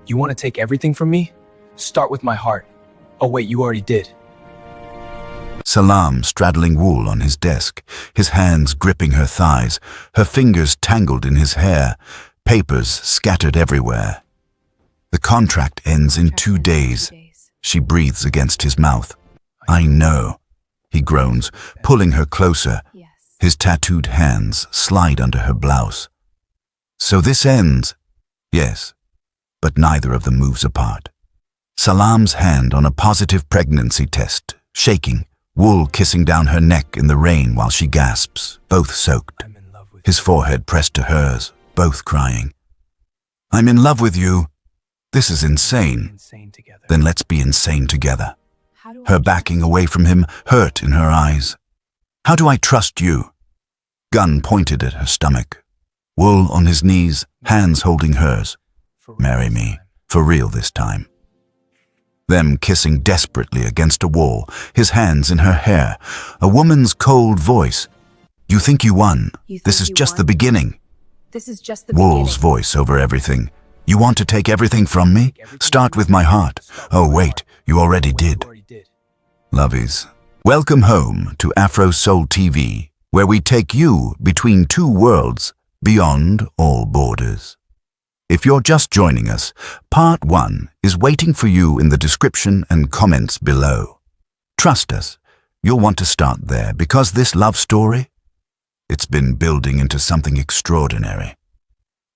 You want to take everything from me? Start with my heart. Oh wait, you already did. Salam straddling Wool on his desk, his hands gripping her thighs, her fingers tangled in his hair, papers scattered everywhere. The contract ends in 2 days. She breathes against his mouth. I know, he groans, pulling her closer. His tattooed hands slide under her blouse. So this ends? Yes, but neither of them moves apart. Salam's hand on a positive pregnancy test, shaking, Wool kissing down her neck in the rain while she gasps, both soaked. His forehead pressed to hers, both crying. I'm in love with you. This is insane. Then let's be insane together. Her backing away from him, hurt in her eyes. How do I trust you? Gun pointed at her stomach. Wool on his knees, hands holding hers. Marry me, for real this time. Them kissing desperately against a wall, his hands in her hair, a woman's cold voice. You think you won. This is just the beginning. Wool's voice over everything. You want to take everything from me? Start with my heart. Oh wait, you already did. Lovies, welcome home to Afro Soul TV, where we take you between two worlds, beyond all borders. If you're just joining us, Part 1 is waiting for you in the description and comments below. Trust us, you'll want to start there because this love story, it's been building into something extraordinary.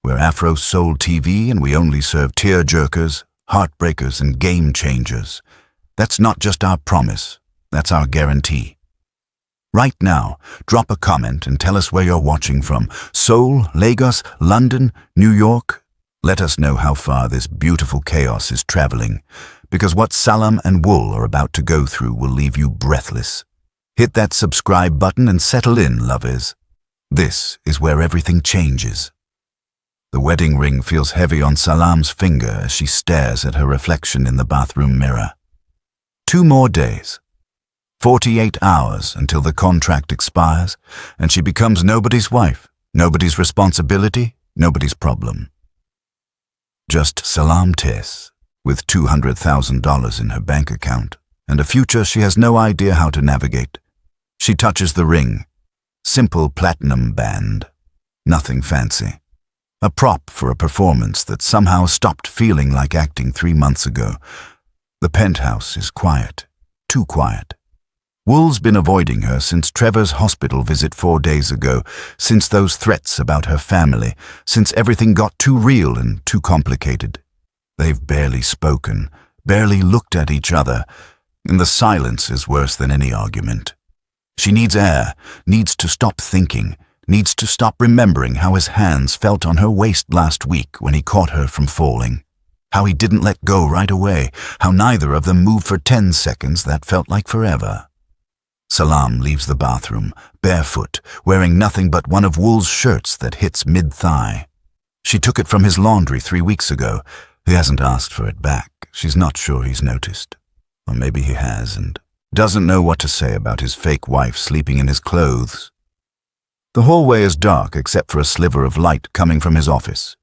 We're Afro Soul TV and we only serve tear-jerkers, heartbreakers and game changers. That's not just our promise, that's our guarantee. Right now, drop a comment and tell us where you're watching from. Seoul, Lagos, London, New York. Let us know how far this beautiful chaos is traveling, because what Salam and Wool are about to go through will leave you breathless. Hit that subscribe button and settle in, lovers. This is where everything changes. The wedding ring feels heavy on Salam's finger as she stares at her reflection in the bathroom mirror. 2 more days. 48 hours until the contract expires, and she becomes nobody's wife, nobody's responsibility, nobody's problem. Just Salam Tess, with $200,000 in her bank account, and a future she has no idea how to navigate. She touches the ring. Simple platinum band. Nothing fancy. A prop for a performance that somehow stopped feeling like acting 3 months ago. The penthouse is quiet. Too quiet. Wool's been avoiding her since Trevor's hospital visit 4 days ago, since those threats about her family, since everything got too real and too complicated. They've barely spoken, barely looked at each other, and the silence is worse than any argument. She needs air, needs to stop thinking, needs to stop remembering how his hands felt on her waist last week when he caught her from falling. How he didn't let go right away, how neither of them moved for 10 seconds that felt like forever. Salam leaves the bathroom, barefoot, wearing nothing but one of Wool's shirts that hits mid-thigh. She took it from his laundry 3 weeks ago. He hasn't asked for it back. She's not sure he's noticed. Or maybe he has and doesn't know what to say about his fake wife sleeping in his clothes. The hallway is dark except for a sliver of light coming from his office.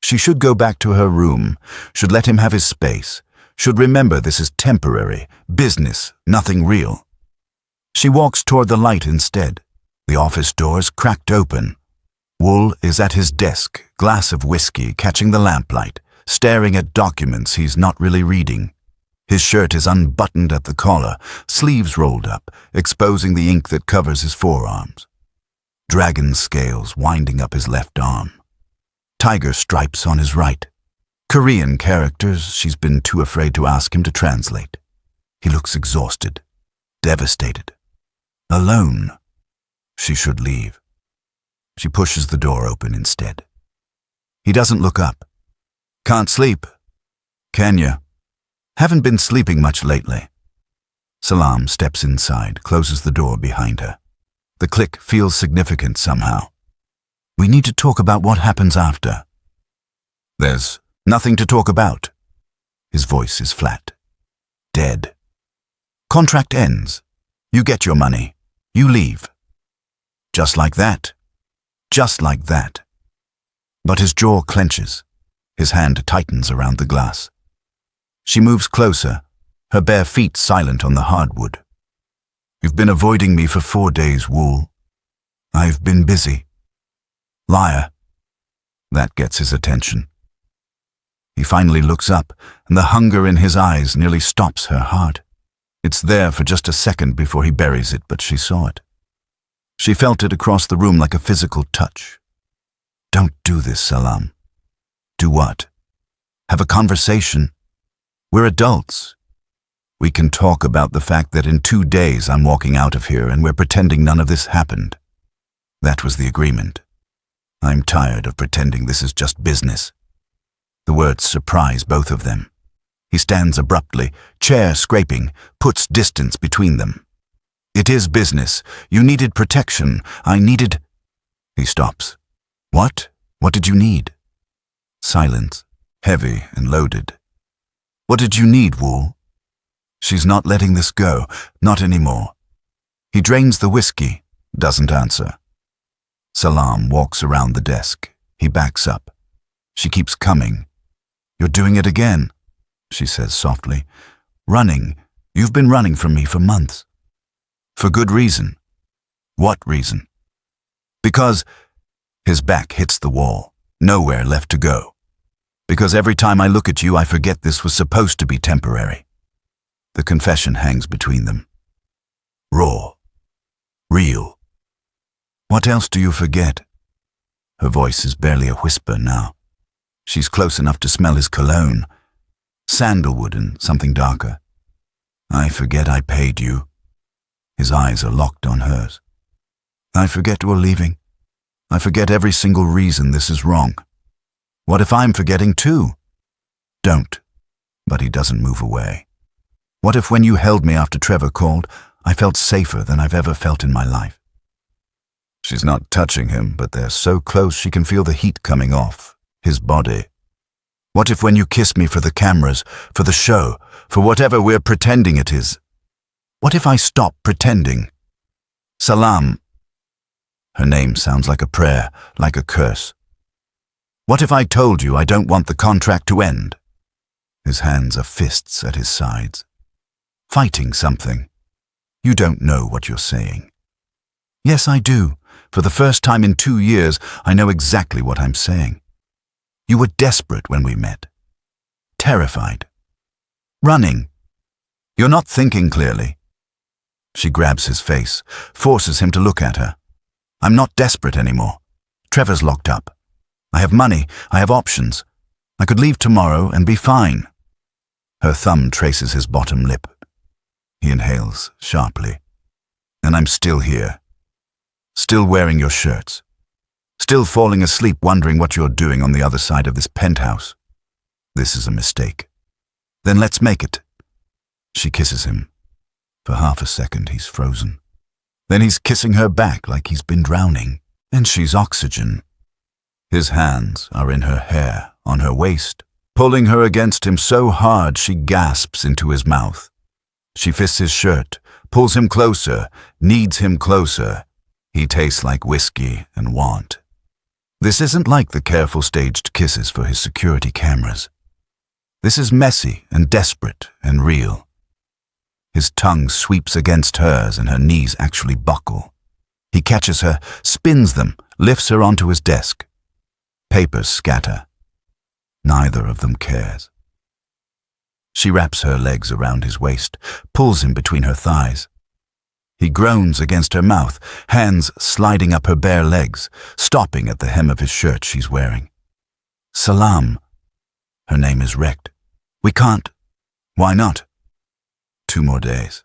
She should go back to her room, should let him have his space, should remember this is temporary, business, nothing real. She walks toward the light instead. The office doors cracked open. Wool is at his desk, glass of whiskey catching the lamplight, staring at documents he's not really reading. His shirt is unbuttoned at the collar, sleeves rolled up, exposing the ink that covers his forearms. Dragon scales winding up his left arm. Tiger stripes on his right. Korean characters she's been too afraid to ask him to translate. He looks exhausted, devastated. Alone. She should leave. She pushes the door open instead. He doesn't look up. Can't sleep. Can you? Haven't been sleeping much lately. Salam steps inside, closes the door behind her. The click feels significant somehow. We need to talk about what happens after. There's nothing to talk about. His voice is flat. Dead. Contract ends. You get your money. You leave. Just like that. Just like that. But his jaw clenches. His hand tightens around the glass. She moves closer, her bare feet silent on the hardwood. You've been avoiding me for 4 days, Wool. I've been busy. Liar. That gets his attention. He finally looks up, and the hunger in his eyes nearly stops her heart. It's there for just a second before he buries it, but she saw it. She felt it across the room like a physical touch. Don't do this, Salam. Do what? Have a conversation. We're adults. We can talk about the fact that in 2 days I'm walking out of here and we're pretending none of this happened. That was the agreement. I'm tired of pretending this is just business. The words surprise both of them. He stands abruptly, chair scraping, puts distance between them. It is business. You needed protection. I needed... He stops. What? What did you need? Silence, heavy and loaded. What did you need, Wool? She's not letting this go, not anymore. He drains the whiskey, doesn't answer. Salam walks around the desk. He backs up. She keeps coming. You're doing it again, she says softly. Running. You've been running from me for months. For good reason. What reason? Because... His back hits the wall. Nowhere left to go. Because every time I look at you, I forget this was supposed to be temporary. The confession hangs between them. Raw. Real. What else do you forget? Her voice is barely a whisper now. She's close enough to smell his cologne. Sandalwood and something darker. I forget I paid you. His eyes are locked on hers. I forget we're leaving. I forget every single reason this is wrong. What if I'm forgetting too? Don't. But he doesn't move away. What if when you held me after Trevor called, I felt safer than I've ever felt in my life? She's not touching him, but they're so close she can feel the heat coming off, his body. What if when you kiss me for the cameras, for the show, for whatever we're pretending it is? What if I stop pretending? Salam. Her name sounds like a prayer, like a curse. What if I told you I don't want the contract to end? His hands are fists at his sides. Fighting something. You don't know what you're saying. Yes, I do. For the first time in 2 years, I know exactly what I'm saying. You were desperate when we met. Terrified. Running. You're not thinking clearly. She grabs his face, forces him to look at her. I'm not desperate anymore. Trevor's locked up. I have money. I have options. I could leave tomorrow and be fine. Her thumb traces his bottom lip. He inhales sharply. And I'm still here. Still wearing your shirts. Still falling asleep wondering what you're doing on the other side of this penthouse. This is a mistake. Then let's make it. She kisses him. For half a second he's frozen. Then he's kissing her back like he's been drowning, and she's oxygen. His hands are in her hair, on her waist, pulling her against him so hard she gasps into his mouth. She fists his shirt, pulls him closer, needs him closer. He tastes like whiskey and want. This isn't like the careful staged kisses for his security cameras. This is messy and desperate and real. His tongue sweeps against hers and her knees actually buckle. He catches her, spins them, lifts her onto his desk. Papers scatter. Neither of them cares. She wraps her legs around his waist, pulls him between her thighs. He groans against her mouth, hands sliding up her bare legs, stopping at the hem of his shirt she's wearing. Salam. Her name is wrecked. We can't. Why not? 2 more days.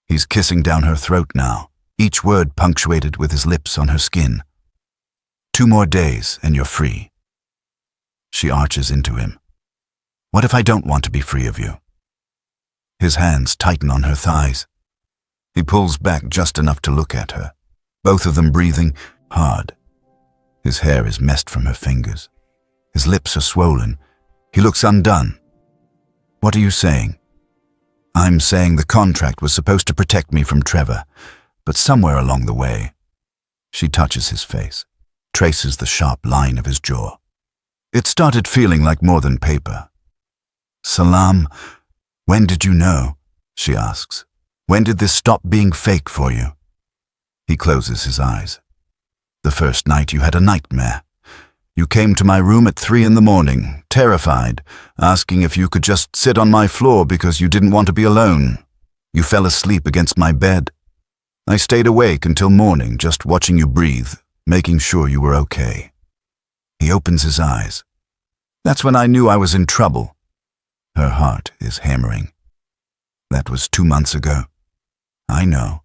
He's kissing down her throat now, each word punctuated with his lips on her skin. 2 more days and you're free. She arches into him. What if I don't want to be free of you? His hands tighten on her thighs. He pulls back just enough to look at her, both of them breathing hard. His hair is messed from her fingers. His lips are swollen. He looks undone. What are you saying? I'm saying the contract was supposed to protect me from Trevor, but somewhere along the way. She touches his face, traces the sharp line of his jaw. It started feeling like more than paper. Salam, when did you know? She asks. When did this stop being fake for you? He closes his eyes. The first night you had a nightmare. You came to my room at 3 a.m, terrified, asking if you could just sit on my floor because you didn't want to be alone. You fell asleep against my bed. I stayed awake until morning, just watching you breathe, making sure you were okay. He opens his eyes. That's when I knew I was in trouble. Her heart is hammering. That was 2 months ago. I know.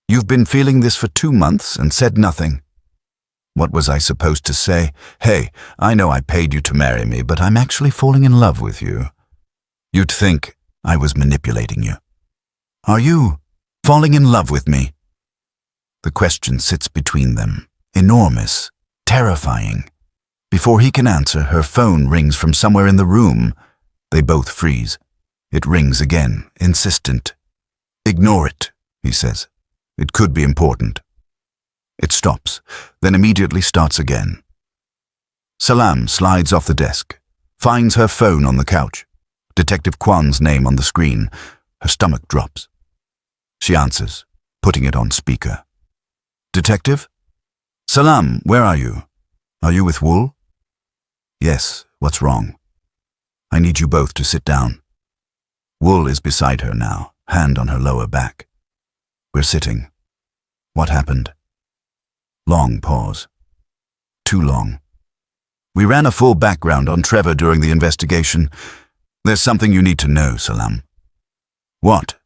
You've been feeling this for 2 months and said nothing. What was I supposed to say? Hey, I know I paid you to marry me, but I'm actually falling in love with you. You'd think I was manipulating you. Are you falling in love with me? The question sits between them, enormous, terrifying. Before he can answer, her phone rings from somewhere in the room. They both freeze. It rings again, insistent. Ignore it, he says. It could be important. It stops, then immediately starts again. Salam slides off the desk, finds her phone on the couch. Detective Kwan's name on the screen. Her stomach drops. She answers, putting it on speaker. Detective? Salam, where are you? Are you with Wool? Yes, what's wrong? I need you both to sit down. Wool is beside her now, hand on her lower back. We're sitting. What happened? Long pause. Too long. We ran a full background on Trevor during the investigation. There's something you need to know, Salam. What?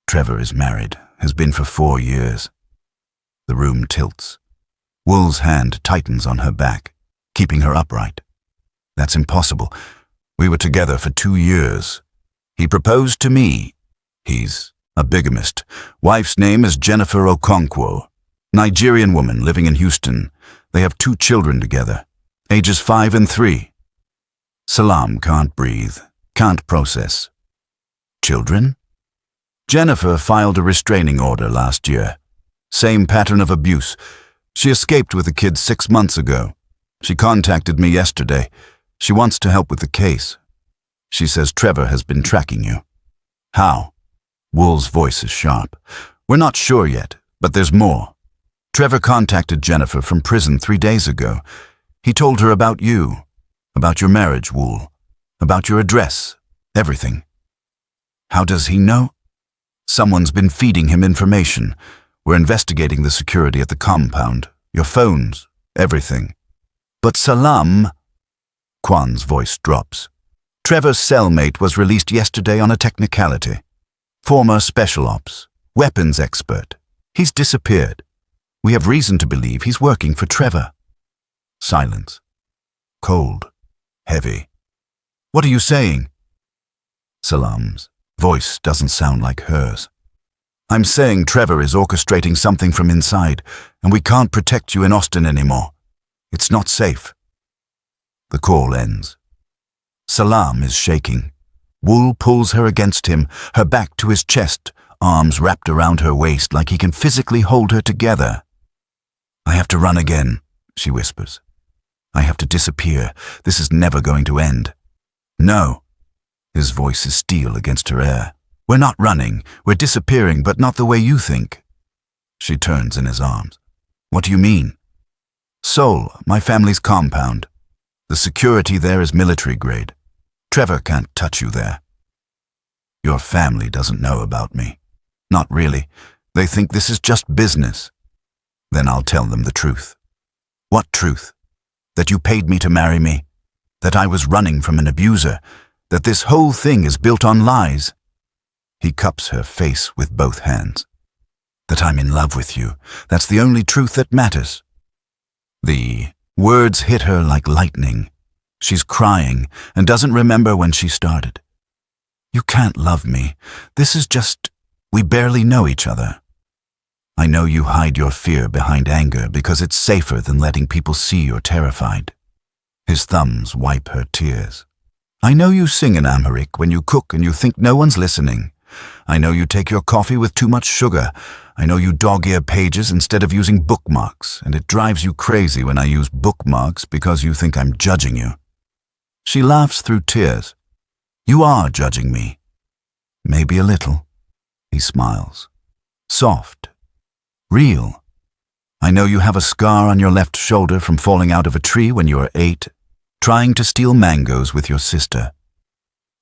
Trevor is married, has been for 4 years. The room tilts. Wool's hand tightens on her back, keeping her upright. That's impossible. We were together for 2 years. He proposed to me. He's a bigamist. Wife's name is Jennifer Okonkwo. Nigerian woman living in Houston. They have 2 children together, ages 5 and 3. Salam can't breathe, can't process. Children? Jennifer filed a restraining order last year. Same pattern of abuse. She escaped with the kids 6 months ago. She contacted me yesterday. She wants to help with the case. She says Trevor has been tracking you. How? Wool's voice is sharp. We're not sure yet, but there's more. Trevor contacted Jennifer from prison 3 days ago. He told her about you, about your marriage, Wool, about your address, everything. How does he know? Someone's been feeding him information. We're investigating the security at the compound, your phones, everything. But Salam... Kwan's voice drops. Trevor's cellmate was released yesterday on a technicality. Former special ops, weapons expert. He's disappeared. We have reason to believe he's working for Trevor. Silence. Cold. Heavy. What are you saying? Salam's voice doesn't sound like hers. I'm saying Trevor is orchestrating something from inside, and we can't protect you in Austin anymore. It's not safe. The call ends. Salam is shaking. Wool pulls her against him, her back to his chest, arms wrapped around her waist like he can physically hold her together. I have to run again, she whispers. I have to disappear. This is never going to end. No. His voice is steel against her air. We're not running. We're disappearing, but not the way you think. She turns in his arms. What do you mean? Seoul, my family's compound. The security there is military grade. Trevor can't touch you there. Your family doesn't know about me. Not really. They think this is just business. Then I'll tell them the truth. What truth? That you paid me to marry me? That I was running from an abuser? That this whole thing is built on lies? He cups her face with both hands. That I'm in love with you. That's the only truth that matters. The words hit her like lightning. She's crying and doesn't remember when she started. You can't love me. This is just... we barely know each other. I know you hide your fear behind anger because it's safer than letting people see you're terrified. His thumbs wipe her tears. I know you sing in Amharic when you cook and you think no one's listening. I know you take your coffee with too much sugar. I know you dog-ear pages instead of using bookmarks, and it drives you crazy when I use bookmarks because you think I'm judging you. She laughs through tears. You are judging me. Maybe a little. He smiles. Soft. Real. I know you have a scar on your left shoulder from falling out of a tree when you were 8, trying to steal mangoes with your sister.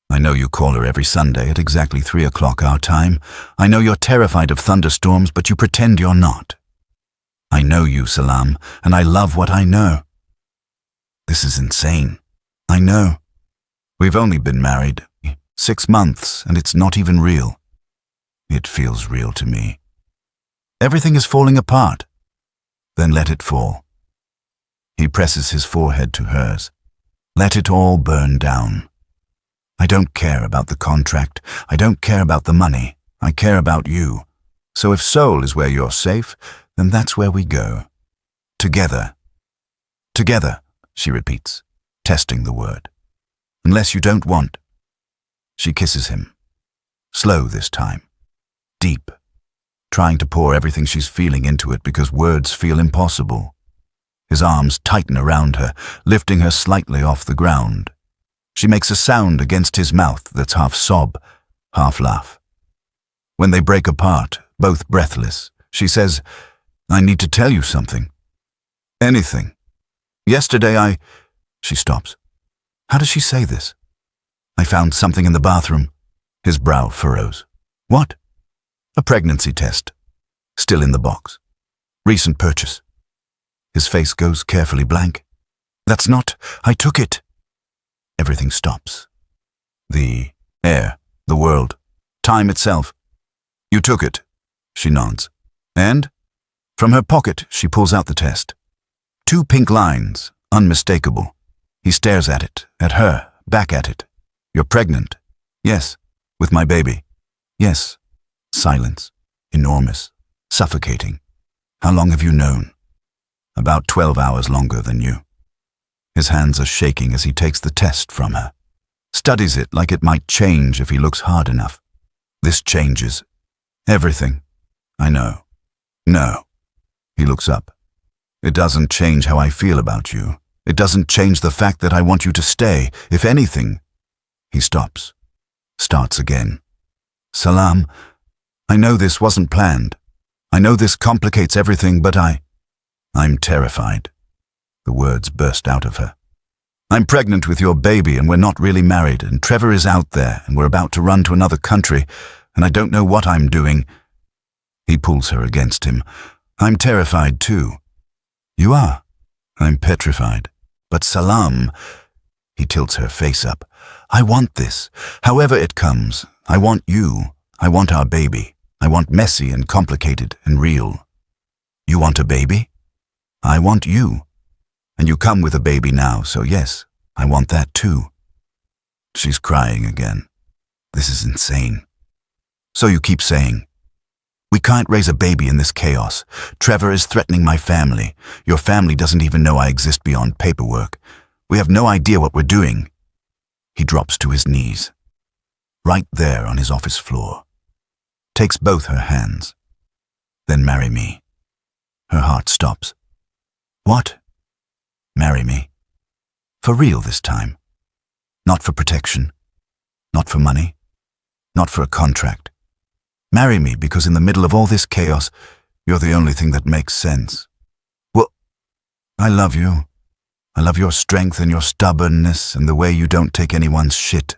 I know you call her every Sunday at exactly 3 o'clock our time. I know you're terrified of thunderstorms, but you pretend you're not. I know you, Salam, and I love what I know. This is insane. I know. We've only been married 6 months, and it's not even real. It feels real to me. Everything is falling apart. Then let it fall. He presses his forehead to hers. Let it all burn down. I don't care about the contract. I don't care about the money. I care about you. So if Seoul is where you're safe, then that's where we go. Together. Together, she repeats, testing the word. Unless you don't want. She kisses him. Slow this time. Deep. Trying to pour everything she's feeling into it because words feel impossible. His arms tighten around her, lifting her slightly off the ground. She makes a sound against his mouth that's half sob, half laugh. When they break apart, both breathless, she says, I need to tell you something. Anything. Yesterday She stops. How does she say this? I found something in the bathroom. His brow furrows. What? A pregnancy test. Still in the box. Recent purchase. His face goes carefully blank. That's not. I took it. Everything stops. The air, the world, time itself. You took it. She nods. And? From her pocket, she pulls out the test. 2 pink lines, unmistakable. He stares at it, at her, back at it. You're pregnant. Yes. With my baby. Yes. Silence. Enormous. Suffocating. How long have you known? About 12 hours longer than you. His hands are shaking as he takes the test from her. Studies it like it might change if he looks hard enough. This changes. Everything. I know. No. He looks up. It doesn't change how I feel about you. It doesn't change the fact that I want you to stay. If anything. He stops. Starts again. Salam, I know this wasn't planned. I know this complicates everything, but I'm terrified. The words burst out of her. I'm pregnant with your baby and we're not really married, and Trevor is out there and we're about to run to another country, and I don't know what I'm doing. He pulls her against him. I'm terrified too. You are. I'm petrified. But Salam, he tilts her face up. I want this. However it comes. I want you. I want our baby. I want messy and complicated and real. You want a baby? I want you. And you come with a baby now, so yes, I want that too. She's crying again. This is insane. So you keep saying, we can't raise a baby in this chaos. Trevor is threatening my family. Your family doesn't even know I exist beyond paperwork. We have no idea what we're doing. He drops to his knees. Right there on his office floor. Takes both her hands. Then marry me. Her heart stops. What? Marry me. For real this time. Not for protection. Not for money. Not for a contract. Marry me because in the middle of all this chaos, you're the only thing that makes sense. Well, I love you. I love your strength and your stubbornness and the way you don't take anyone's shit.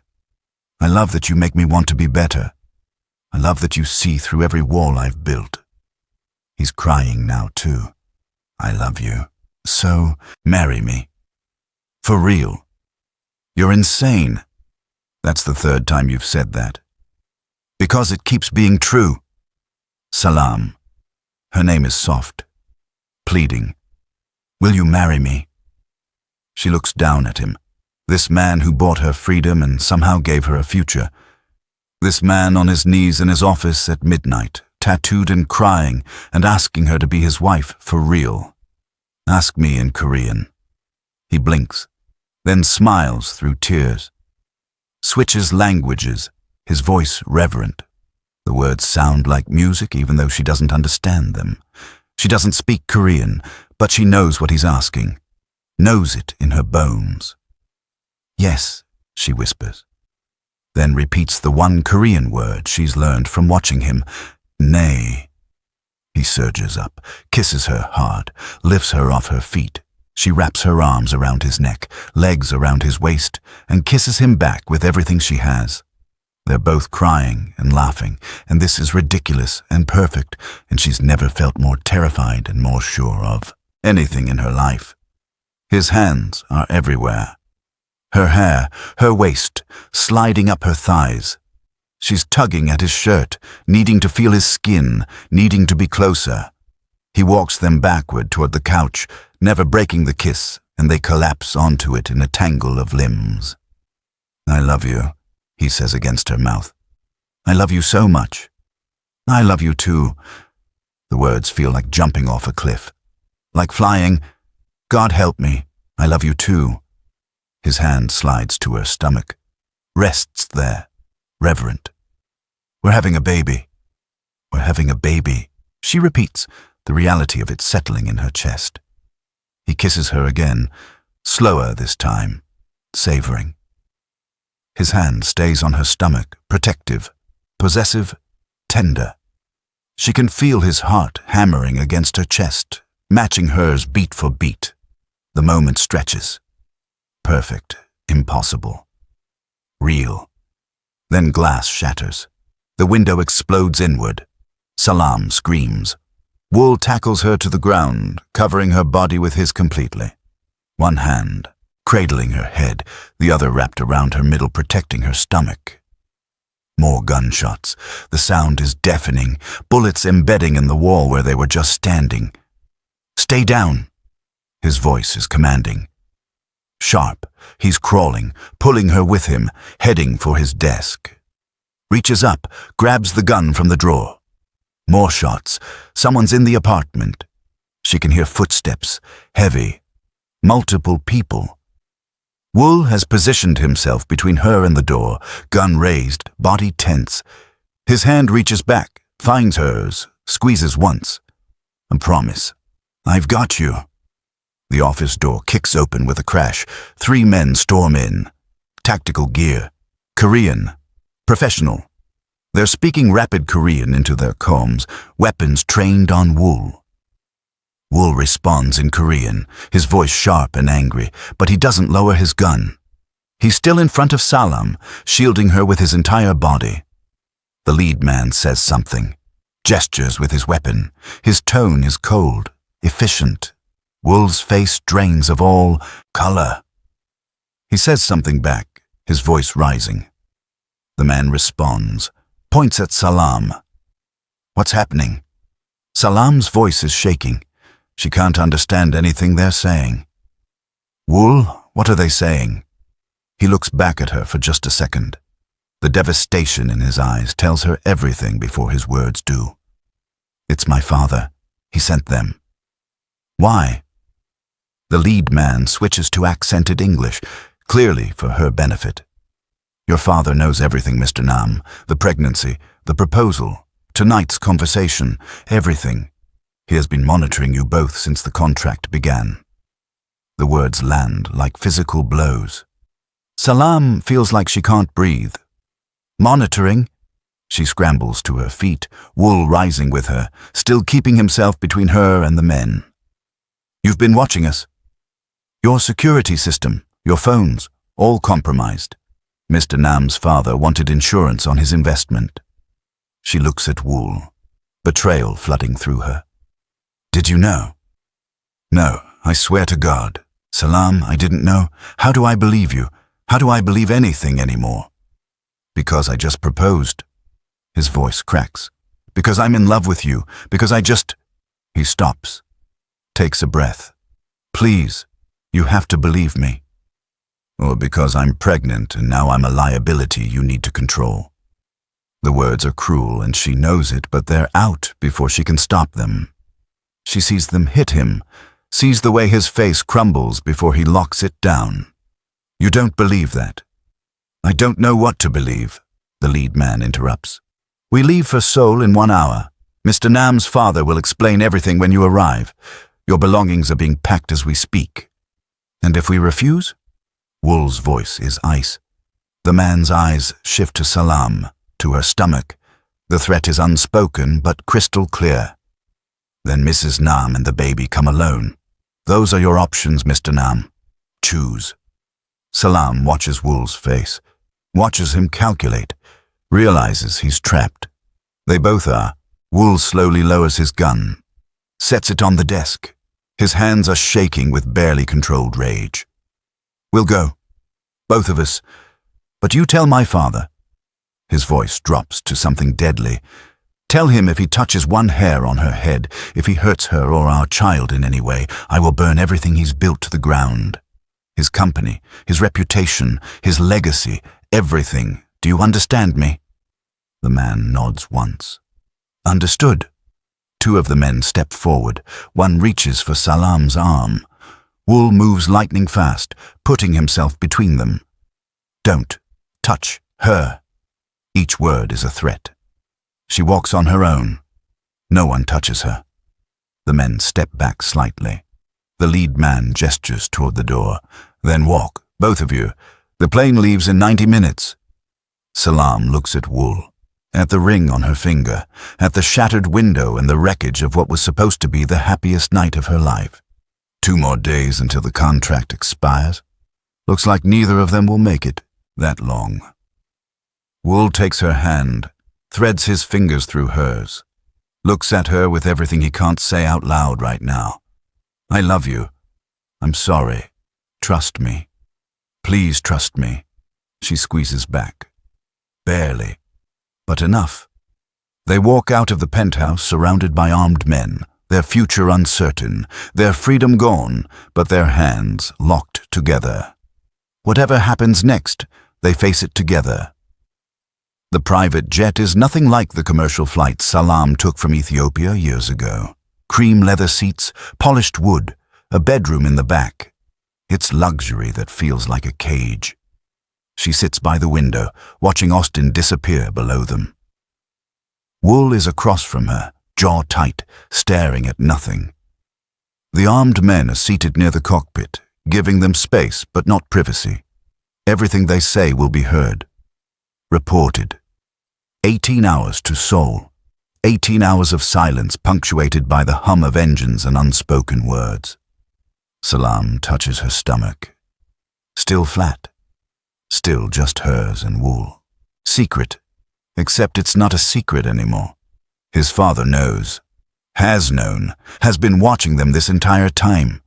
I love that you make me want to be better. I love that you see through every wall I've built. He's crying now too. I love you. So, marry me. For real. You're insane. That's the 3rd time you've said that. Because it keeps being true. Salam. Her name is soft. Pleading. Will you marry me? She looks down at him. This man who bought her freedom and somehow gave her a future. This man on his knees in his office at midnight, tattooed and crying, and asking her to be his wife for real. Ask me in Korean. He blinks, then smiles through tears. Switches languages, his voice reverent, The words sound like music even though she doesn't understand them. She doesn't speak Korean, but she knows what he's asking, knows it in her bones. Yes, she whispers, then repeats the one Korean word she's learned from watching him, nay. He surges up, kisses her hard, lifts her off her feet. She wraps her arms around his neck, legs around his waist, and kisses him back with everything she has. They're both crying and laughing, and this is ridiculous and perfect, and she's never felt more terrified and more sure of anything in her life. His hands are everywhere. Her hair, her waist, sliding up her thighs. She's tugging at his shirt, needing to feel his skin, needing to be closer. He walks them backward toward the couch, never breaking the kiss, and they collapse onto it in a tangle of limbs. I love you, he says against her mouth. I love you so much. I love you too. The words feel like jumping off a cliff. Like flying. God help me. I love you too. His hand slides to her stomach, rests there, reverent. We're having a baby. We're having a baby, she repeats, the reality of it settling in her chest. He kisses her again, slower this time, savoring. His hand stays on her stomach, protective, possessive, tender. She can feel his heart hammering against her chest, matching hers beat for beat. The moment stretches. Perfect, impossible, real. Then glass shatters. The window explodes inward. Salam screams. Wool tackles her to the ground, covering her body with his completely. One hand, cradling her head, the other wrapped around her middle, protecting her stomach. More gunshots. The sound is deafening, bullets embedding in the wall where they were just standing. Stay down. His voice is commanding. Sharp, he's crawling, pulling her with him, heading for his desk. Reaches up, grabs the gun from the drawer. More shots. Someone's in the apartment. She can hear footsteps, heavy. Multiple people. Wool has positioned himself between her and the door, gun raised, body tense. His hand reaches back, finds hers, squeezes once. A promise. I've got you. The office door kicks open with a crash. 3 men storm in. Tactical gear. Korean. Professional. They're speaking rapid Korean into their comms, weapons trained on Wool. Wool responds in Korean, his voice sharp and angry, but he doesn't lower his gun. He's still in front of Salam, shielding her with his entire body. The lead man says something, gestures with his weapon. His tone is cold, efficient. Wool's face drains of all color. He says something back, his voice rising. The man responds, points at Salam. What's happening? Salam's voice is shaking. She can't understand anything they're saying. Wool, what are they saying? He looks back at her for just a second. The devastation in his eyes tells her everything before his words do. It's my father. He sent them. Why? The lead man switches to accented English, clearly for her benefit. Your father knows everything, Mr. Nam. The pregnancy, the proposal, tonight's conversation, everything. He has been monitoring you both since the contract began. The words land like physical blows. Salam feels like she can't breathe. Monitoring? She scrambles to her feet, Wool rising with her, still keeping himself between her and the men. You've been watching us. Your security system, your phones, all compromised. Mr. Nam's father wanted insurance on his investment. She looks at Wool, betrayal flooding through her. Did you know? No, I swear to God. Salam, I didn't know. How do I believe you? How do I believe anything anymore? Because I just proposed. His voice cracks. Because I'm in love with you. Because I just... He stops. Takes a breath. Please, you have to believe me. Or because I'm pregnant and now I'm a liability you need to control. The words are cruel and she knows it, but they're out before she can stop them. She sees them hit him, sees the way his face crumbles before he locks it down. You don't believe that. I don't know what to believe, the lead man interrupts. We leave for Seoul in 1 hour. Mr. Nam's father will explain everything when you arrive. Your belongings are being packed as we speak. And if we refuse? Wool's voice is ice. The man's eyes shift to Salam, to her stomach. The threat is unspoken but crystal clear. Then Mrs. Nam and the baby come alone. Those are your options, Mr. Nam. Choose. Salam watches Wool's face, watches him calculate, realizes he's trapped. They both are. Wool slowly lowers his gun, sets it on the desk. His hands are shaking with barely controlled rage. We'll go. Both of us. But you tell my father. His voice drops to something deadly. Tell him if he touches one hair on her head, if he hurts her or our child in any way, I will burn everything he's built to the ground. His company, his reputation, his legacy, everything. Do you understand me? The man nods once. Understood. Two of the men step forward. One reaches for Salam's arm. Wool moves lightning fast, putting himself between them. Don't touch her. Each word is a threat. She walks on her own. No one touches her. The men step back slightly. The lead man gestures toward the door. Then walk, both of you. The plane leaves in 90 minutes. Salam looks at Wool, at the ring on her finger, at the shattered window and the wreckage of what was supposed to be the happiest night of her life. 2 more days until the contract expires. Looks like neither of them will make it that long. Wool takes her hand, threads his fingers through hers, looks at her with everything he can't say out loud right now. I love you. I'm sorry. Trust me. Please trust me. She squeezes back. Barely, but enough. They walk out of the penthouse surrounded by armed men, their future uncertain, their freedom gone, but their hands locked together. Whatever happens next, they face it together. The private jet is nothing like the commercial flight Salam took from Ethiopia years ago. Cream leather seats, polished wood, a bedroom in the back. It's luxury that feels like a cage. She sits by the window, watching Austin disappear below them. Wool is across from her, jaw tight, staring at nothing. The armed men are seated near the cockpit, giving them space but not privacy. Everything they say will be heard. Reported. 18 hours to Seoul. 18 hours of silence punctuated by the hum of engines and unspoken words. Salam touches her stomach. Still flat. Still just hers and Wool. Secret. Except it's not a secret anymore. His father knows. Has known. Has been watching them this entire time.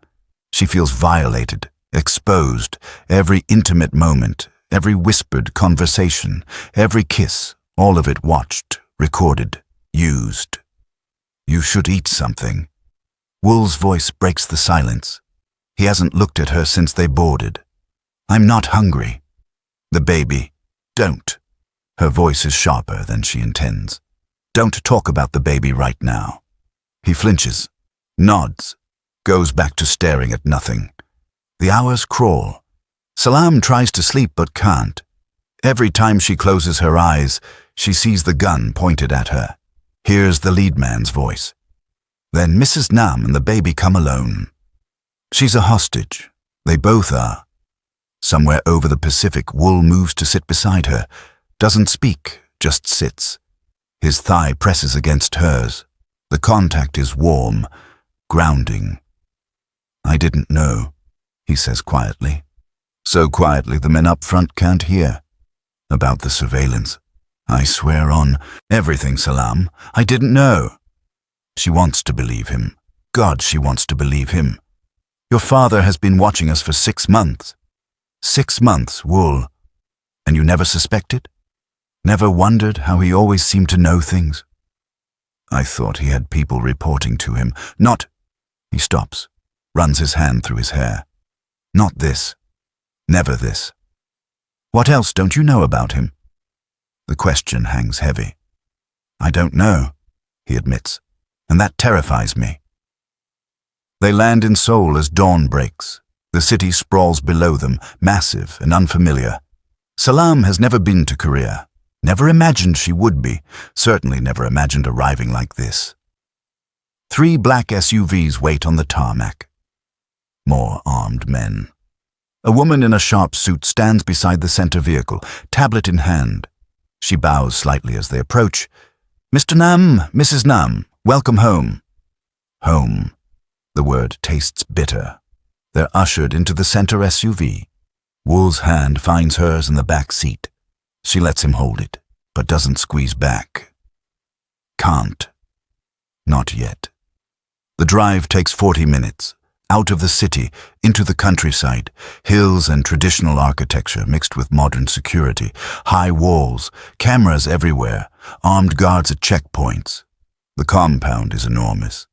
She feels violated, exposed. Every intimate moment, every whispered conversation, every kiss, all of it watched, recorded, used. You should eat something. Wool's voice breaks the silence. He hasn't looked at her since they boarded. I'm not hungry. The baby. Don't. Her voice is sharper than she intends. Don't talk about the baby right now. He flinches, nods, goes back to staring at nothing. The hours crawl. Salam tries to sleep but can't. Every time she closes her eyes, she sees the gun pointed at her. Hears the lead man's voice. Then Mrs. Nam and the baby come alone. She's a hostage. They both are. Somewhere over the Pacific, Wool moves to sit beside her. Doesn't speak, just sits. His thigh presses against hers. The contact is warm, grounding. I didn't know, he says quietly. So quietly the men up front can't hear. About the surveillance. I swear on everything, Salam. I didn't know. She wants to believe him. God, she wants to believe him. Your father has been watching us for 6 months. 6 months, Wool. And you never suspected? Never wondered how he always seemed to know things? I thought he had people reporting to him. Not... He stops, runs his hand through his hair. Not this. Never this. What else don't you know about him? The question hangs heavy. I don't know, he admits, and that terrifies me. They land in Seoul as dawn breaks. The city sprawls below them, massive and unfamiliar. Salam has never been to Korea. Never imagined she would be, certainly never imagined arriving like this. 3 black SUVs wait on the tarmac. More armed men. A woman in a sharp suit stands beside the center vehicle, tablet in hand. She bows slightly as they approach. "Mr. Nam, Mrs. Nam, welcome home." Home. The word tastes bitter. They're ushered into the center SUV. Wool's hand finds hers in the back seat. She lets him hold it, but doesn't squeeze back. Can't. Not yet. The drive takes 40 minutes. Out of the city, into the countryside, hills and traditional architecture mixed with modern security, high walls, cameras everywhere, armed guards at checkpoints. The compound is enormous.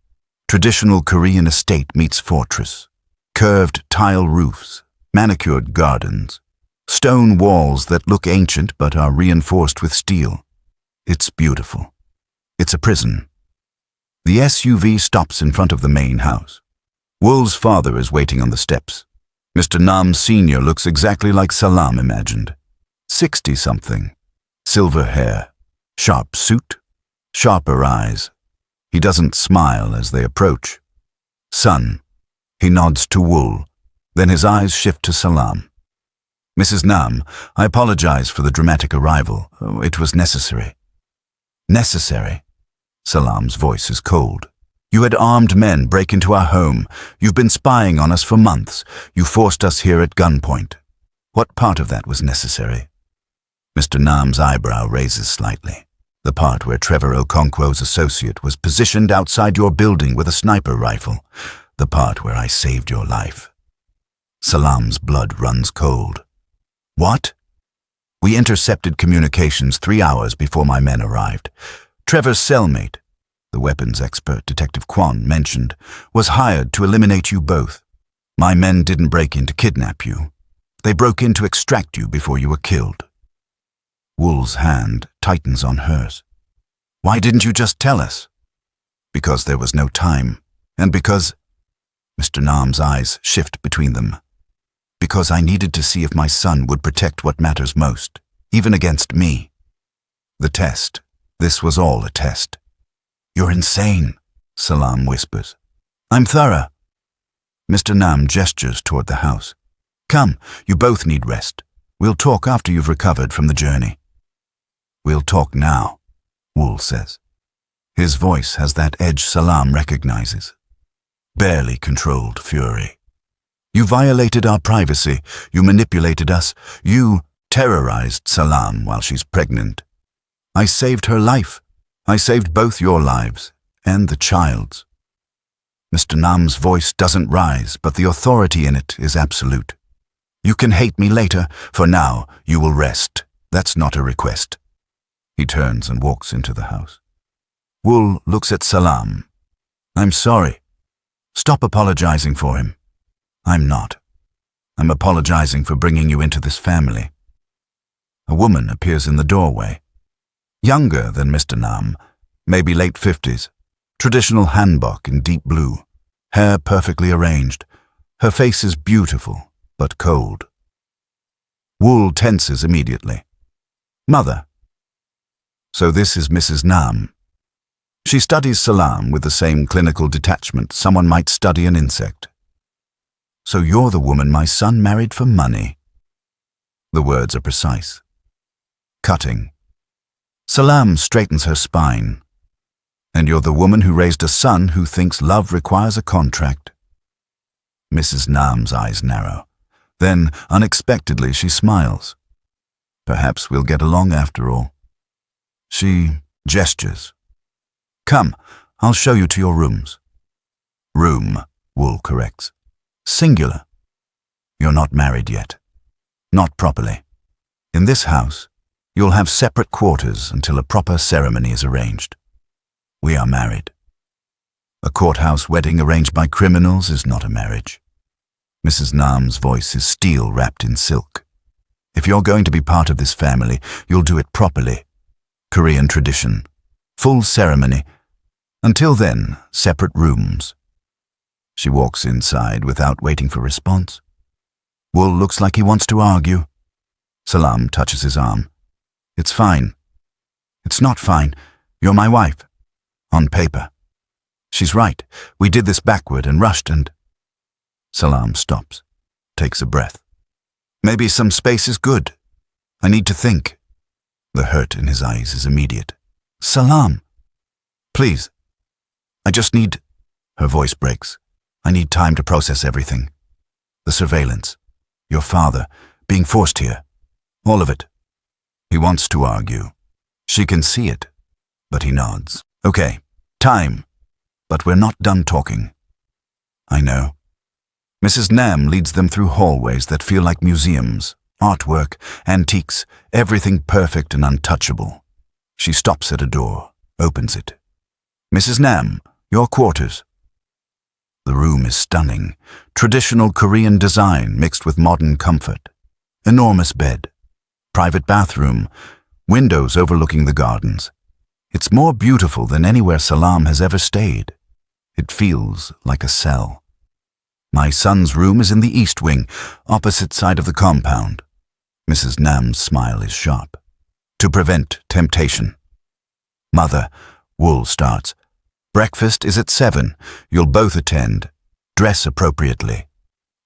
Traditional Korean estate meets fortress. Curved tile roofs, manicured gardens, stone walls that look ancient but are reinforced with steel. It's beautiful. It's a prison. The SUV stops in front of the main house. Wool's father is waiting on the steps. Mr. Nam Sr. looks exactly like Salam imagined. 60-something. Silver hair. Sharp suit. Sharper eyes. He doesn't smile as they approach. "Son." He nods to Wool. Then his eyes shift to Salam. "Mrs. Nam, I apologize for the dramatic arrival. It was necessary." "Necessary?" Salam's voice is cold. "You had armed men break into our home. You've been spying on us for months. You forced us here at gunpoint. What part of that was necessary?" Mr. Nam's eyebrow raises slightly. "The part where Trevor Okonkwo's associate was positioned outside your building with a sniper rifle. The part where I saved your life." Salam's blood runs cold. "What?" "We intercepted communications 3 hours before my men arrived. Trevor's cellmate, the weapons expert Detective Kwon mentioned, was hired to eliminate you both. My men didn't break in to kidnap you. They broke in to extract you before you were killed." Wool's hand tightens on hers. "Why didn't you just tell us?" "Because there was no time. And because—" Mr. Nam's eyes shift between them. "Because I needed to see if my son would protect what matters most, even against me. The test. This was all a test." "You're insane," Salam whispers. "I'm thorough." Mr. Nam gestures toward the house. "Come, you both need rest. We'll talk after you've recovered from the journey." "We'll talk now," Wool says. His voice has that edge Salam recognizes. Barely controlled fury. "You violated our privacy. You manipulated us. You terrorized Salam while she's pregnant. I saved her life. I saved both your lives and the child's." Mr. Nam's voice doesn't rise, but the authority in it is absolute. "You can hate me later. For now, you will rest. That's not a request." He turns and walks into the house. Wool looks at Salam. "I'm sorry. Stop apologizing for him." "I'm not. I'm apologizing for bringing you into this family." A woman appears in the doorway. Younger than Mr. Nam, maybe late 50s. Traditional hanbok in deep blue. Hair perfectly arranged. Her face is beautiful, but cold. Wool tenses immediately. "Mother." So this is Mrs. Nam. She studies Salam with the same clinical detachment someone might study an insect. "So you're the woman my son married for money." The words are precise. Cutting. Salam straightens her spine. "And you're the woman who raised a son who thinks love requires a contract." Mrs. Nam's eyes narrow. Then, unexpectedly, she smiles. "Perhaps we'll get along after all." She gestures. "Come, I'll show you to your rooms." "Room," Wool corrects. "Singular. You're not married yet. Not properly. In this house, you'll have separate quarters until a proper ceremony is arranged. We are married. A courthouse wedding arranged by criminals is not a marriage." Mrs. Nam's voice is steel wrapped in silk. "If you're going to be part of this family, you'll do it properly. Korean tradition. Full ceremony. Until then, separate rooms." She walks inside without waiting for response. Wool looks like he wants to argue. Salam touches his arm. It's fine. It's not fine. You're my wife. On paper. She's right. We did this backward and rushed and... Salam stops, takes a breath. Maybe some space is good. I need to think. The hurt in his eyes is immediate. Salam. Please. I just need... Her voice breaks. I need time to process everything. The surveillance. Your father. Being forced here. All of it. He wants to argue. She can see it. But he nods. Okay. Time. But we're not done talking. I know. Mrs. Nam leads them through hallways that feel like museums. Artwork, antiques, everything perfect and untouchable. She stops at a door, opens it. Mrs. Nam, your quarters. The room is stunning. Traditional Korean design mixed with modern comfort. Enormous bed. Private bathroom. Windows overlooking the gardens. It's more beautiful than anywhere Salam has ever stayed. It feels like a cell. My son's room is in the east wing, opposite side of the compound. Mrs. Nam's smile is sharp. To prevent temptation. Mother, Wool starts. Breakfast is at 7. You'll both attend. Dress appropriately.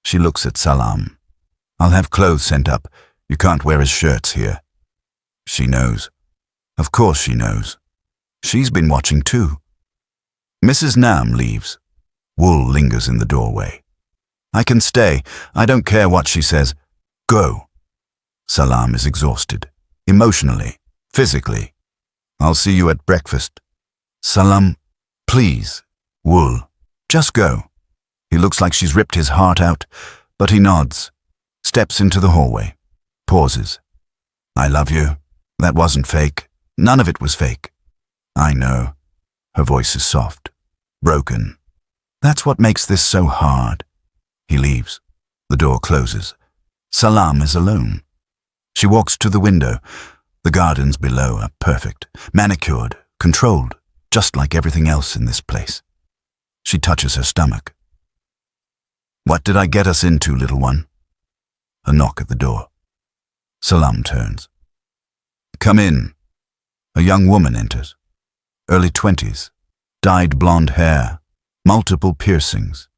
She looks at Salam. I'll have clothes sent up. You can't wear his shirts here. She knows. Of course she knows. She's been watching too. Mrs. Nam leaves. Wool lingers in the doorway. I can stay. I don't care what she says. Go. Salam is exhausted. Emotionally. Physically. I'll see you at breakfast. Salam, please. Wool. Just go. He looks like she's ripped his heart out, but he nods. Steps into the hallway. Pauses. I love you. That wasn't fake. None of it was fake. I know. Her voice is soft. Broken. That's what makes this so hard. He leaves. The door closes. Salam is alone. She walks to the window. The gardens below are perfect, manicured, controlled, just like everything else in this place. She touches her stomach. What did I get us into, little one? A knock at the door. Salam turns. Come in. A young woman enters. Early 20s. Dyed blonde hair. Multiple piercings.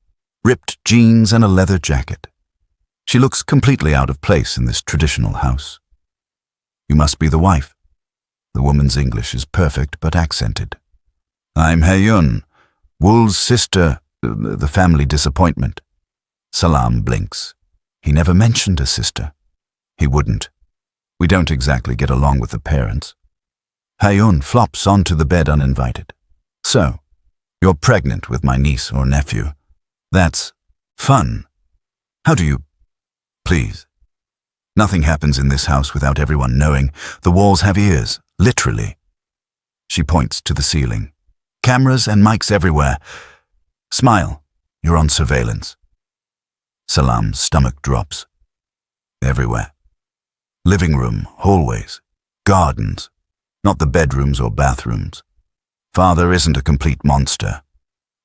Ripped jeans and a leather jacket. She looks completely out of place in this traditional house. You must be the wife. The woman's English is perfect but accented. I'm Hyun, Wool's sister, the family disappointment. Salam blinks. He never mentioned a sister. He wouldn't. We don't exactly get along with the parents. Hyun flops onto the bed uninvited. So, you're pregnant with my niece or nephew. That's fun. How do you... Please. Nothing happens in this house without everyone knowing. The walls have ears, literally. She points to the ceiling. Cameras and mics everywhere. Smile. You're on surveillance. Salam's stomach drops. Everywhere. Living room, hallways, gardens. Not the bedrooms or bathrooms. Father isn't a complete monster.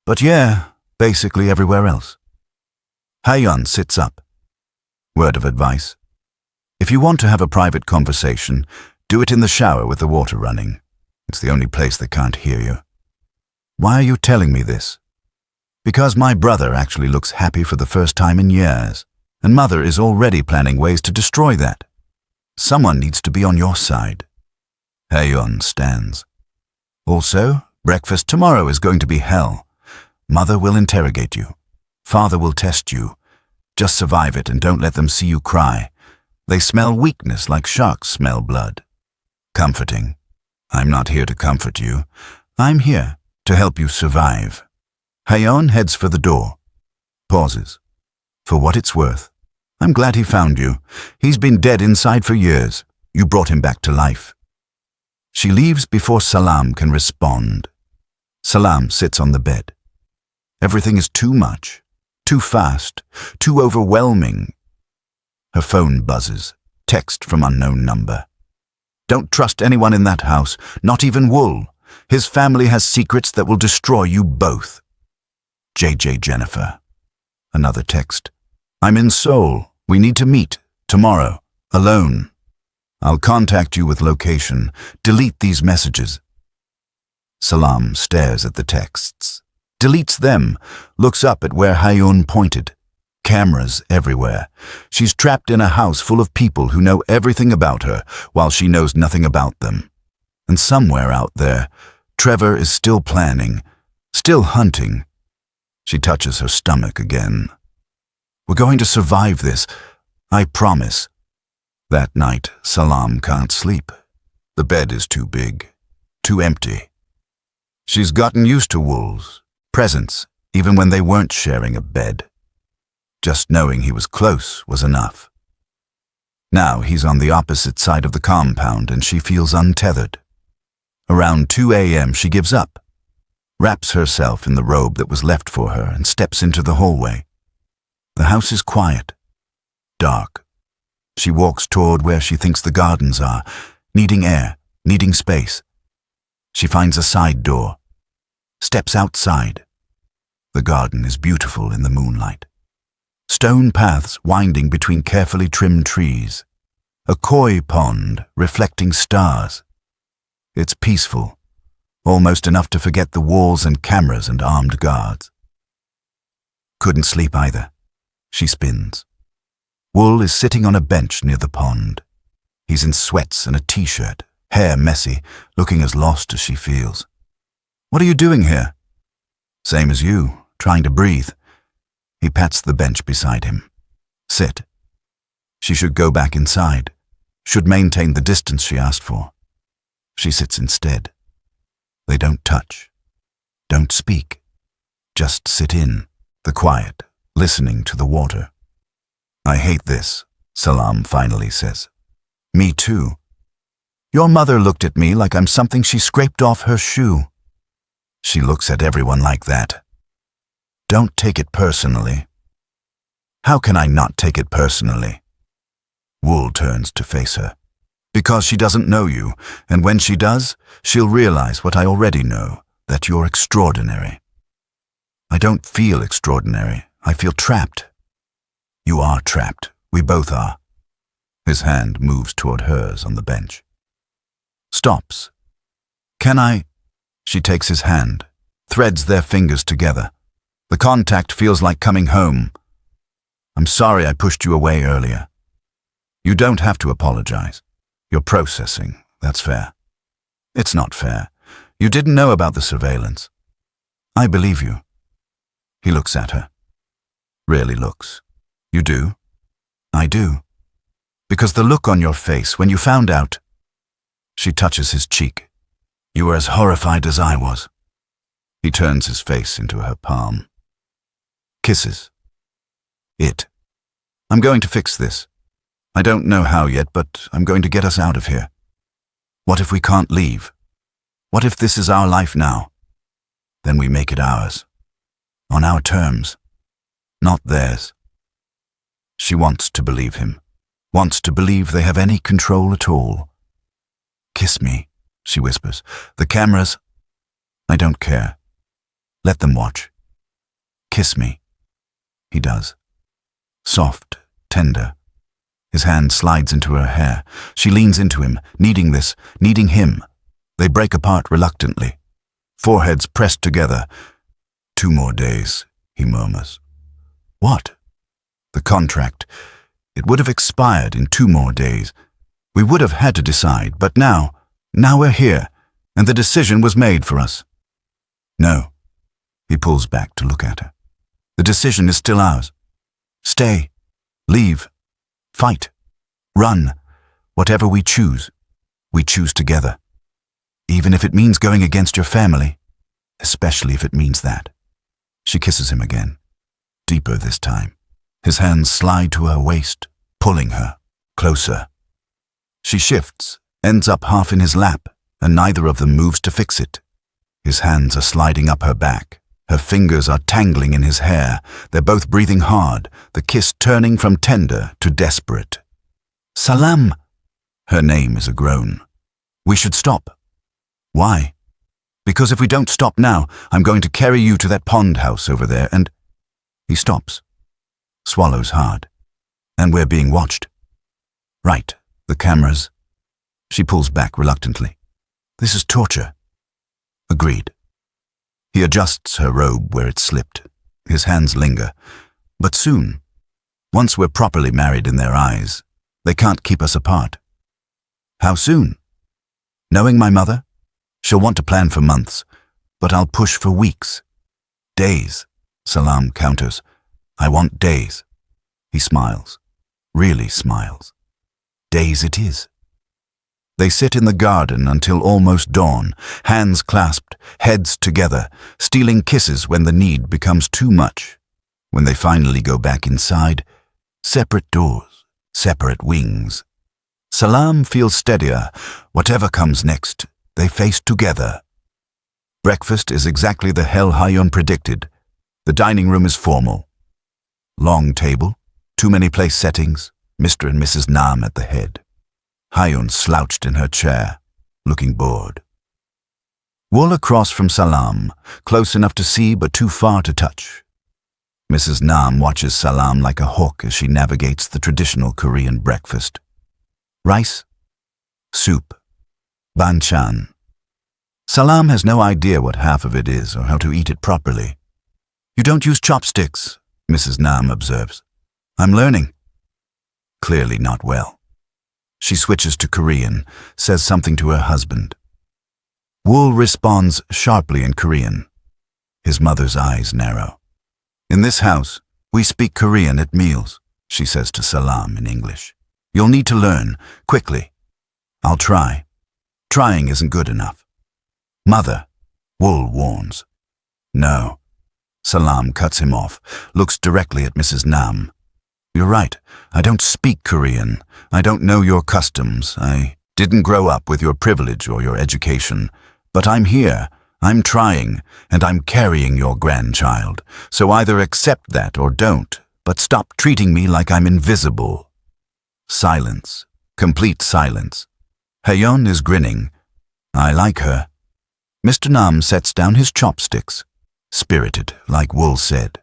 But yeah, basically everywhere else. Hyun sits up. Word of advice. If you want to have a private conversation, do it in the shower with the water running. It's the only place they can't hear you. Why are you telling me this? Because my brother actually looks happy for the first time in years, and Mother is already planning ways to destroy that. Someone needs to be on your side. Hyun stands. Also, breakfast tomorrow is going to be hell. Mother will interrogate you. Father will test you. Just survive it and don't let them see you cry. They smell weakness like sharks smell blood. Comforting. I'm not here to comfort you. I'm here to help you survive. Hyun heads for the door. Pauses. For what it's worth. I'm glad he found you. He's been dead inside for years. You brought him back to life. She leaves before Salam can respond. Salam sits on the bed. Everything is too much, too fast, too overwhelming. Her phone buzzes. Text from unknown number. Don't trust anyone in that house, not even Wool. His family has secrets that will destroy you both. JJ Jennifer. Another text. I'm in Seoul. We need to meet. Tomorrow. Alone. I'll contact you with location. Delete these messages. Salam stares at the texts. Deletes them, looks up at where Hyun pointed. Cameras everywhere. She's trapped in a house full of people who know everything about her while she knows nothing about them. And somewhere out there, Trevor is still planning, still hunting. She touches her stomach again. We're going to survive this, I promise. That night, Salam can't sleep. The bed is too big, too empty. She's gotten used to Wool's presence, even when they weren't sharing a bed. Just knowing he was close was enough. Now he's on the opposite side of the compound and she feels untethered. Around 2 a.m. she gives up, wraps herself in the robe that was left for her and steps into the hallway. The house is quiet, dark. She walks toward where she thinks the gardens are, needing air, needing space. She finds a side door, steps outside. The garden is beautiful in the moonlight. Stone paths winding between carefully trimmed trees. A koi pond reflecting stars. It's peaceful, almost enough to forget the walls and cameras and armed guards. Couldn't sleep either. She spins. Wool is sitting on a bench near the pond. He's in sweats and a t-shirt, hair messy, looking as lost as she feels. What are you doing here? Same as you, trying to breathe. He pats the bench beside him. Sit. She should go back inside, should maintain the distance she asked for. She sits instead. They don't touch, don't speak, just sit in, the quiet, listening to the water. I hate this, Salam finally says. Me too. Your mother looked at me like I'm something she scraped off her shoe. She looks at everyone like that. Don't take it personally. How can I not take it personally? Wool turns to face her. Because she doesn't know you, and when she does, she'll realize what I already know, that you're extraordinary. I don't feel extraordinary. I feel trapped. You are trapped. We both are. His hand moves toward hers on the bench. Stops. Can I? She takes his hand, threads their fingers together. The contact feels like coming home. I'm sorry I pushed you away earlier. You don't have to apologize. You're processing. That's fair. It's not fair. You didn't know about the surveillance. I believe you. He looks at her. Really looks. You do? I do. Because the look on your face when you found out... She touches his cheek. You were as horrified as I was. He turns his face into her palm. Kisses. I'm going to fix this. I don't know how yet, but I'm going to get us out of here. What if we can't leave? What if this is our life now? Then we make it ours. On our terms. Not theirs. She wants to believe him. Wants to believe they have any control at all. Kiss me, she whispers. The cameras... I don't care. Let them watch. Kiss me. He does. Soft, tender. His hand slides into her hair. She leans into him, needing this, needing him. They break apart reluctantly. Foreheads pressed together. 2 more days, he murmurs. What? The contract. It would have expired in 2 more days. We would have had to decide, but now we're here, and the decision was made for us. No. He pulls back to look at her. The decision is still ours. Stay. Leave. Fight. Run. Whatever we choose together. Even if it means going against your family. Especially if it means that. She kisses him again. Deeper this time. His hands slide to her waist, pulling her closer. She shifts, ends up half in his lap, and neither of them moves to fix it. His hands are sliding up her back. Her fingers are tangling in his hair. They're both breathing hard, the kiss turning from tender to desperate. Salam! Her name is a groan. We should stop. Why? Because if we don't stop now, I'm going to carry you to that pond house over there and... He stops. Swallows hard. And we're being watched. Right, the cameras, She pulls back reluctantly. This is torture. Agreed. He adjusts her robe where it slipped. His hands linger. But soon, once we're properly married in their eyes, they can't keep us apart. How soon? Knowing my mother, she'll want to plan for months, but I'll push for weeks. Days, Salam counters. I want days. He smiles. Really smiles. Days it is. They sit in the garden until almost dawn, hands clasped, heads together, stealing kisses when the need becomes too much. When they finally go back inside, separate doors, separate wings. Salam feels steadier. Whatever comes next, they face together. Breakfast is exactly the hell Hyun predicted. The dining room is formal. Long table, too many place settings, Mr. and Mrs. Nam at the head. Hyun slouched in her chair, looking bored. Wool across from Salam, close enough to see but too far to touch. Mrs. Nam watches Salam like a hawk as she navigates the traditional Korean breakfast. Rice, soup, banchan. Salam has no idea what half of it is or how to eat it properly. You don't use chopsticks, Mrs. Nam observes. I'm learning. Clearly not well. She switches to Korean, says something to her husband. Wool responds sharply in Korean. His mother's eyes narrow. In this house, we speak Korean at meals, she says to Salam in English. You'll need to learn, quickly. I'll try. Trying isn't good enough. Mother, Wool warns. No. Salam cuts him off, looks directly at Mrs. Nam. You're right, I don't speak Korean. I don't know your customs. I didn't grow up with your privilege or your education. But I'm here, I'm trying, and I'm carrying your grandchild. So either accept that or don't, but stop treating me like I'm invisible. Silence. Complete silence. Hyun is grinning. I like her. Mr. Nam sets down his chopsticks. Spirited, like Wool said.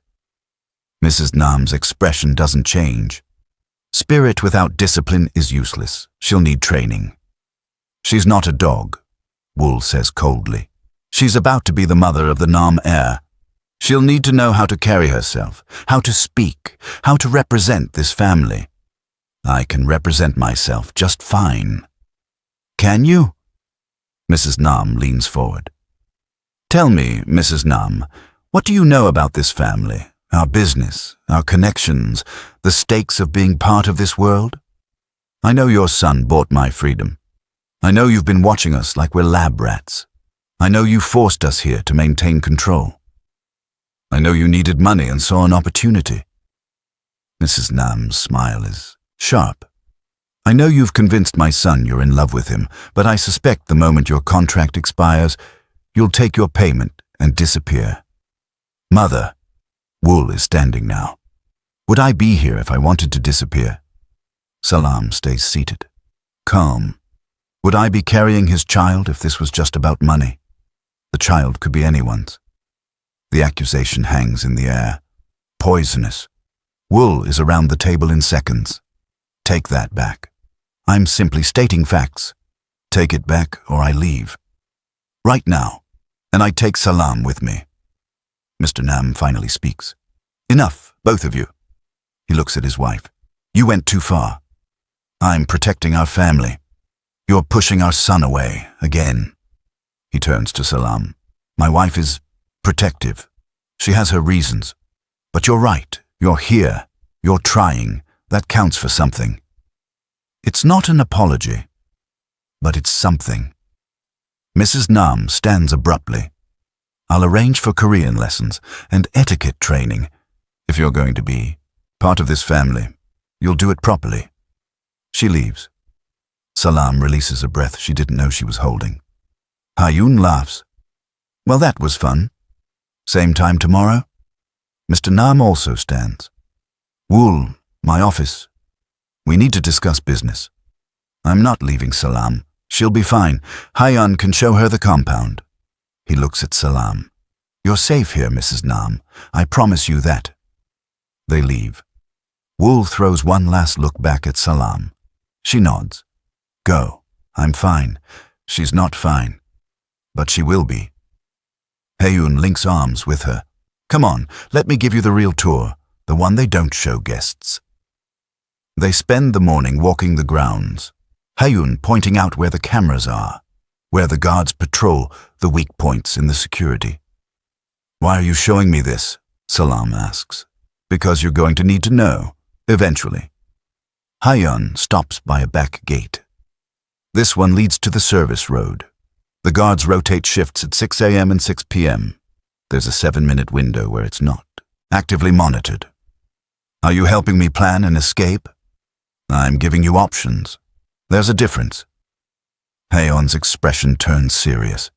Mrs. Nam's expression doesn't change. Spirit without discipline is useless. She'll need training. She's not a dog, Wool says coldly. She's about to be the mother of the Nam heir. She'll need to know how to carry herself, how to speak, how to represent this family. I can represent myself just fine. Can you? Mrs. Nam leans forward. Tell me, Mrs. Nam, what do you know about this family, our business, our connections, the stakes of being part of this world? I know your son bought my freedom. I know you've been watching us like we're lab rats. I know you forced us here to maintain control. I know you needed money and saw an opportunity. Mrs. Nam's smile is sharp. I know you've convinced my son you're in love with him, but I suspect the moment your contract expires, you'll take your payment and disappear. Mother, Wool is standing now. Would I be here if I wanted to disappear? Salam stays seated, calm. Would I be carrying his child if this was just about money? The child could be anyone's. The accusation hangs in the air. Poisonous. Wool is around the table in seconds. Take that back. I'm simply stating facts. Take it back or I leave. Right now. And I take Salam with me. Mr. Nam finally speaks. Enough, both of you. He looks at his wife. You went too far. I'm protecting our family. You're pushing our son away, again. He turns to Salam. My wife is protective. She has her reasons. But you're right. You're here. You're trying. That counts for something. It's not an apology, but it's something. Mrs. Nam stands abruptly. I'll arrange for Korean lessons and etiquette training. If you're going to be part of this family, you'll do it properly. She leaves. Salam releases a breath she didn't know she was holding. Hyun laughs. Well, that was fun. Same time tomorrow? Mr. Nam also stands. Wool, my office. We need to discuss business. I'm not leaving Salam. She'll be fine. Hyun can show her the compound. He looks at Salam. You're safe here, Mrs. Nam. I promise you that. They leave. Wool throws one last look back at Salam. She nods. Go. I'm fine. She's not fine. But she will be. Hyun links arms with her. Come on, let me give you the real tour, the one they don't show guests. They spend the morning walking the grounds, Hyun pointing out where the cameras are, where the guards patrol the weak points in the security. Why are you showing me this? Salam asks. Because you're going to need to know, eventually. Hyun stops by a back gate. This one leads to the service road. The guards rotate shifts at 6 a.m. and 6 p.m. There's a 7-minute window where it's not actively monitored. Are you helping me plan an escape? I'm giving you options. There's a difference. Hyun's expression turns serious.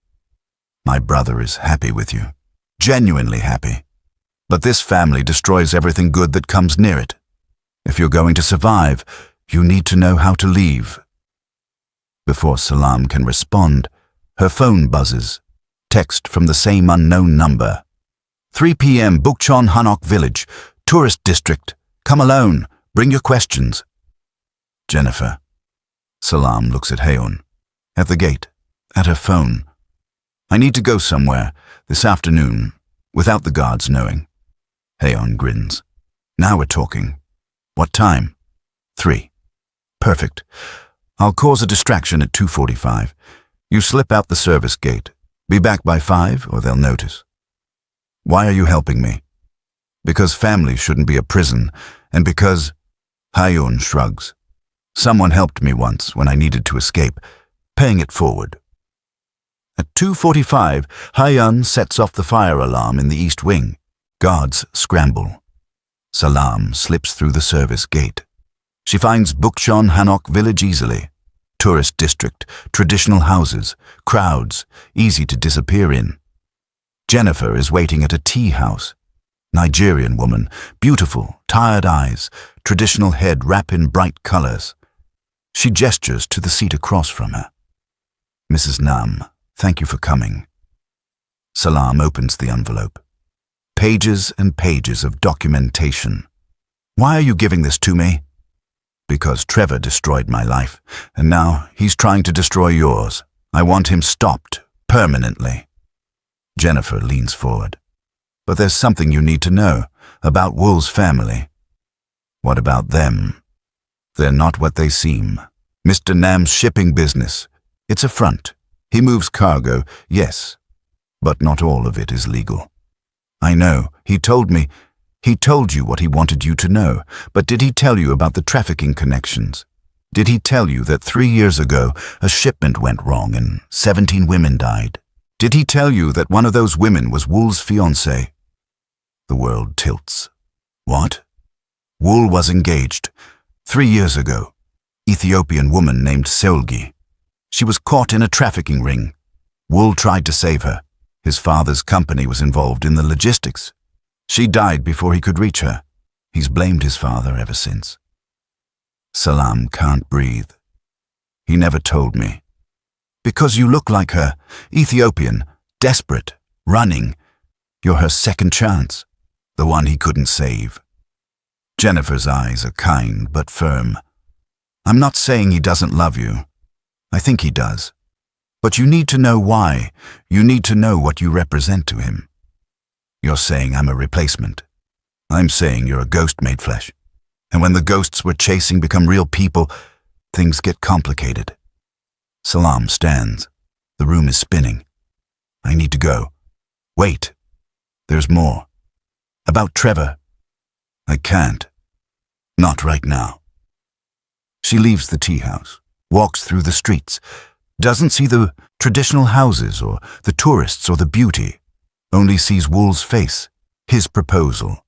My brother is happy with you. Genuinely happy. But this family destroys everything good that comes near it. If you're going to survive, you need to know how to leave. Before Salam can respond, her phone buzzes. Text from the same unknown number. 3 p.m. Bukchon Hanok Village, Tourist District. Come alone. Bring your questions. Jennifer. Salam looks at Hyun. At the gate. At her phone. I need to go somewhere, this afternoon, without the guards knowing. Hyun grins. Now we're talking. What time? 3. Perfect. I'll cause a distraction at 2:45. You slip out the service gate. Be back by 5 or they'll notice. Why are you helping me? Because family shouldn't be a prison, and because... Hyun shrugs. Someone helped me once when I needed to escape, paying it forward. At 2:45, Hyun sets off the fire alarm in the east wing. Guards scramble. Salam slips through the service gate. She finds Bukchon Hanok Village easily. Tourist district, traditional houses, crowds, easy to disappear in. Jennifer is waiting at a tea house. Nigerian woman, beautiful, tired eyes, traditional head wrap in bright colors. She gestures to the seat across from her. Mrs. Nam, thank you for coming. Salam opens the envelope. Pages and pages of documentation. Why are you giving this to me? Because Trevor destroyed my life, and now he's trying to destroy yours. I want him stopped, permanently. Jennifer leans forward. But there's something you need to know about Wool's family. What about them? They're not what they seem. Mr. Nam's shipping business. It's a front. He moves cargo, yes, but not all of it is legal. I know, he told me. He told you what he wanted you to know, but did he tell you about the trafficking connections? Did he tell you that 3 years ago a shipment went wrong and 17 women died? Did he tell you that one of those women was Wool's fiancée? The world tilts. What? Wool was engaged. 3 years ago. Ethiopian woman named Seolgi. She was caught in a trafficking ring. Wool tried to save her. His father's company was involved in the logistics. She died before he could reach her. He's blamed his father ever since. Salam can't breathe. He never told me. Because you look like her, Ethiopian, desperate, running. You're her second chance, the one he couldn't save. Jennifer's eyes are kind but firm. I'm not saying he doesn't love you. I think he does. But you need to know why. You need to know what you represent to him. You're saying I'm a replacement. I'm saying you're a ghost made flesh. And when the ghosts we're chasing become real people, things get complicated. Salam stands. The room is spinning. I need to go. Wait. There's more. About Trevor. I can't. Not right now. She leaves the tea house, walks through the streets, doesn't see the traditional houses or the tourists or the beauty, only sees Wool's face, his proposal.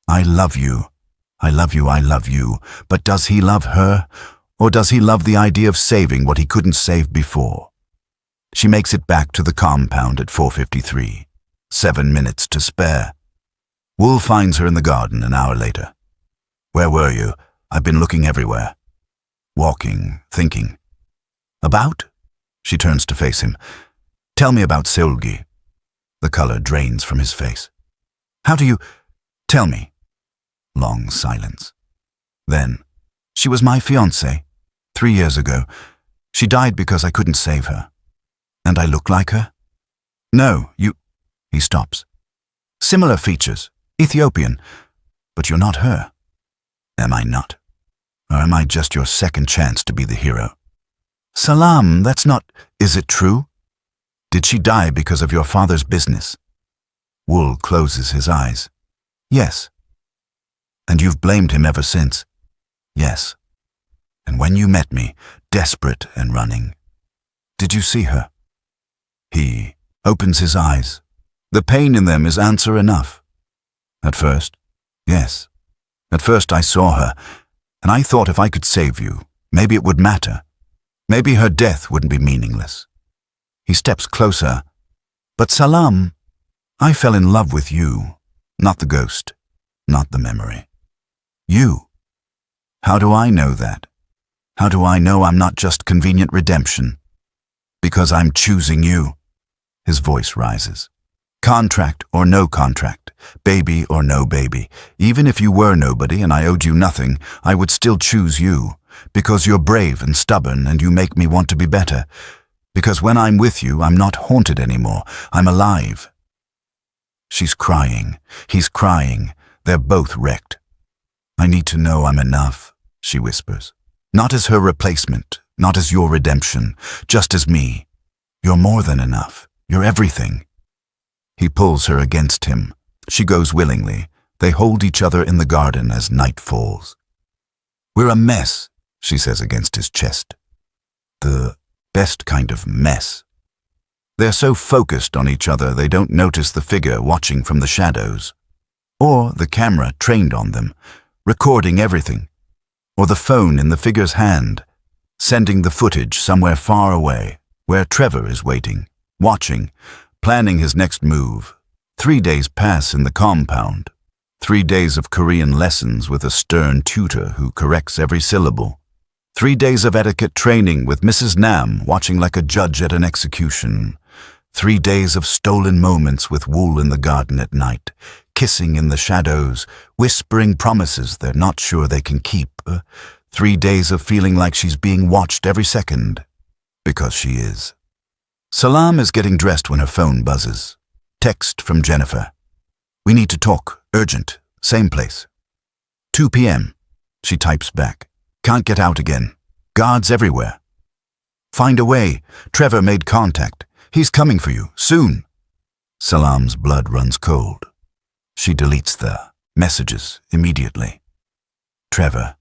I love you. I love you, I love you. But does he love her? Or does he love the idea of saving what he couldn't save before? She makes it back to the compound at 4:53. 7 minutes to spare. Wool finds her in the garden an hour later. Where were you? I've been looking everywhere. Walking, thinking. About? She turns to face him. Tell me about Seolgi. The color drains from his face. How do you... Tell me. Long silence. Then, she was my fiancée. 3 years ago. She died because I couldn't save her. And I look like her? No, you... He stops. Similar features, Ethiopian, but you're not her. Am I not? Or am I just your second chance to be the hero? Salam, that's not... Is it true? Did she die because of your father's business? Wool closes his eyes. Yes. And you've blamed him ever since? Yes. And when you met me, desperate and running, did you see her? He opens his eyes. The pain in them is answer enough. At first, yes. At first I saw her, and I thought if I could save you, maybe it would matter. Maybe her death wouldn't be meaningless. He steps closer. But Salam, I fell in love with you, not the ghost, not the memory. You. How do I know that? How do I know I'm not just convenient redemption? Because I'm choosing you. His voice rises. Contract or no contract, baby or no baby, even if you were nobody and I owed you nothing, I would still choose you, because you're brave and stubborn and you make me want to be better. Because when I'm with you, I'm not haunted anymore, I'm alive. She's crying, he's crying, they're both wrecked. I need to know I'm enough, she whispers. Not as her replacement, not as your redemption, just as me. You're more than enough, you're everything. He pulls her against him. She goes willingly. They hold each other in the garden as night falls. We're a mess, she says against his chest. The best kind of mess. They're so focused on each other they don't notice the figure watching from the shadows. Or the camera trained on them, recording everything. Or the phone in the figure's hand, sending the footage somewhere far away, where Trevor is waiting, watching, planning his next move. 3 days pass in the compound. 3 days of Korean lessons with a stern tutor who corrects every syllable. 3 days of etiquette training with Mrs. Nam watching like a judge at an execution. 3 days of stolen moments with Wool in the garden at night, kissing in the shadows, whispering promises they're not sure they can keep. 3 days of feeling like she's being watched every second. Because she is. Salam is getting dressed when her phone buzzes. Text from Jennifer. We need to talk. Urgent. Same place. 2 p.m. She types back. Can't get out again. Guards everywhere. Find a way. Trevor made contact. He's coming for you. Soon. Salam's blood runs cold. She deletes the messages immediately. Trevor.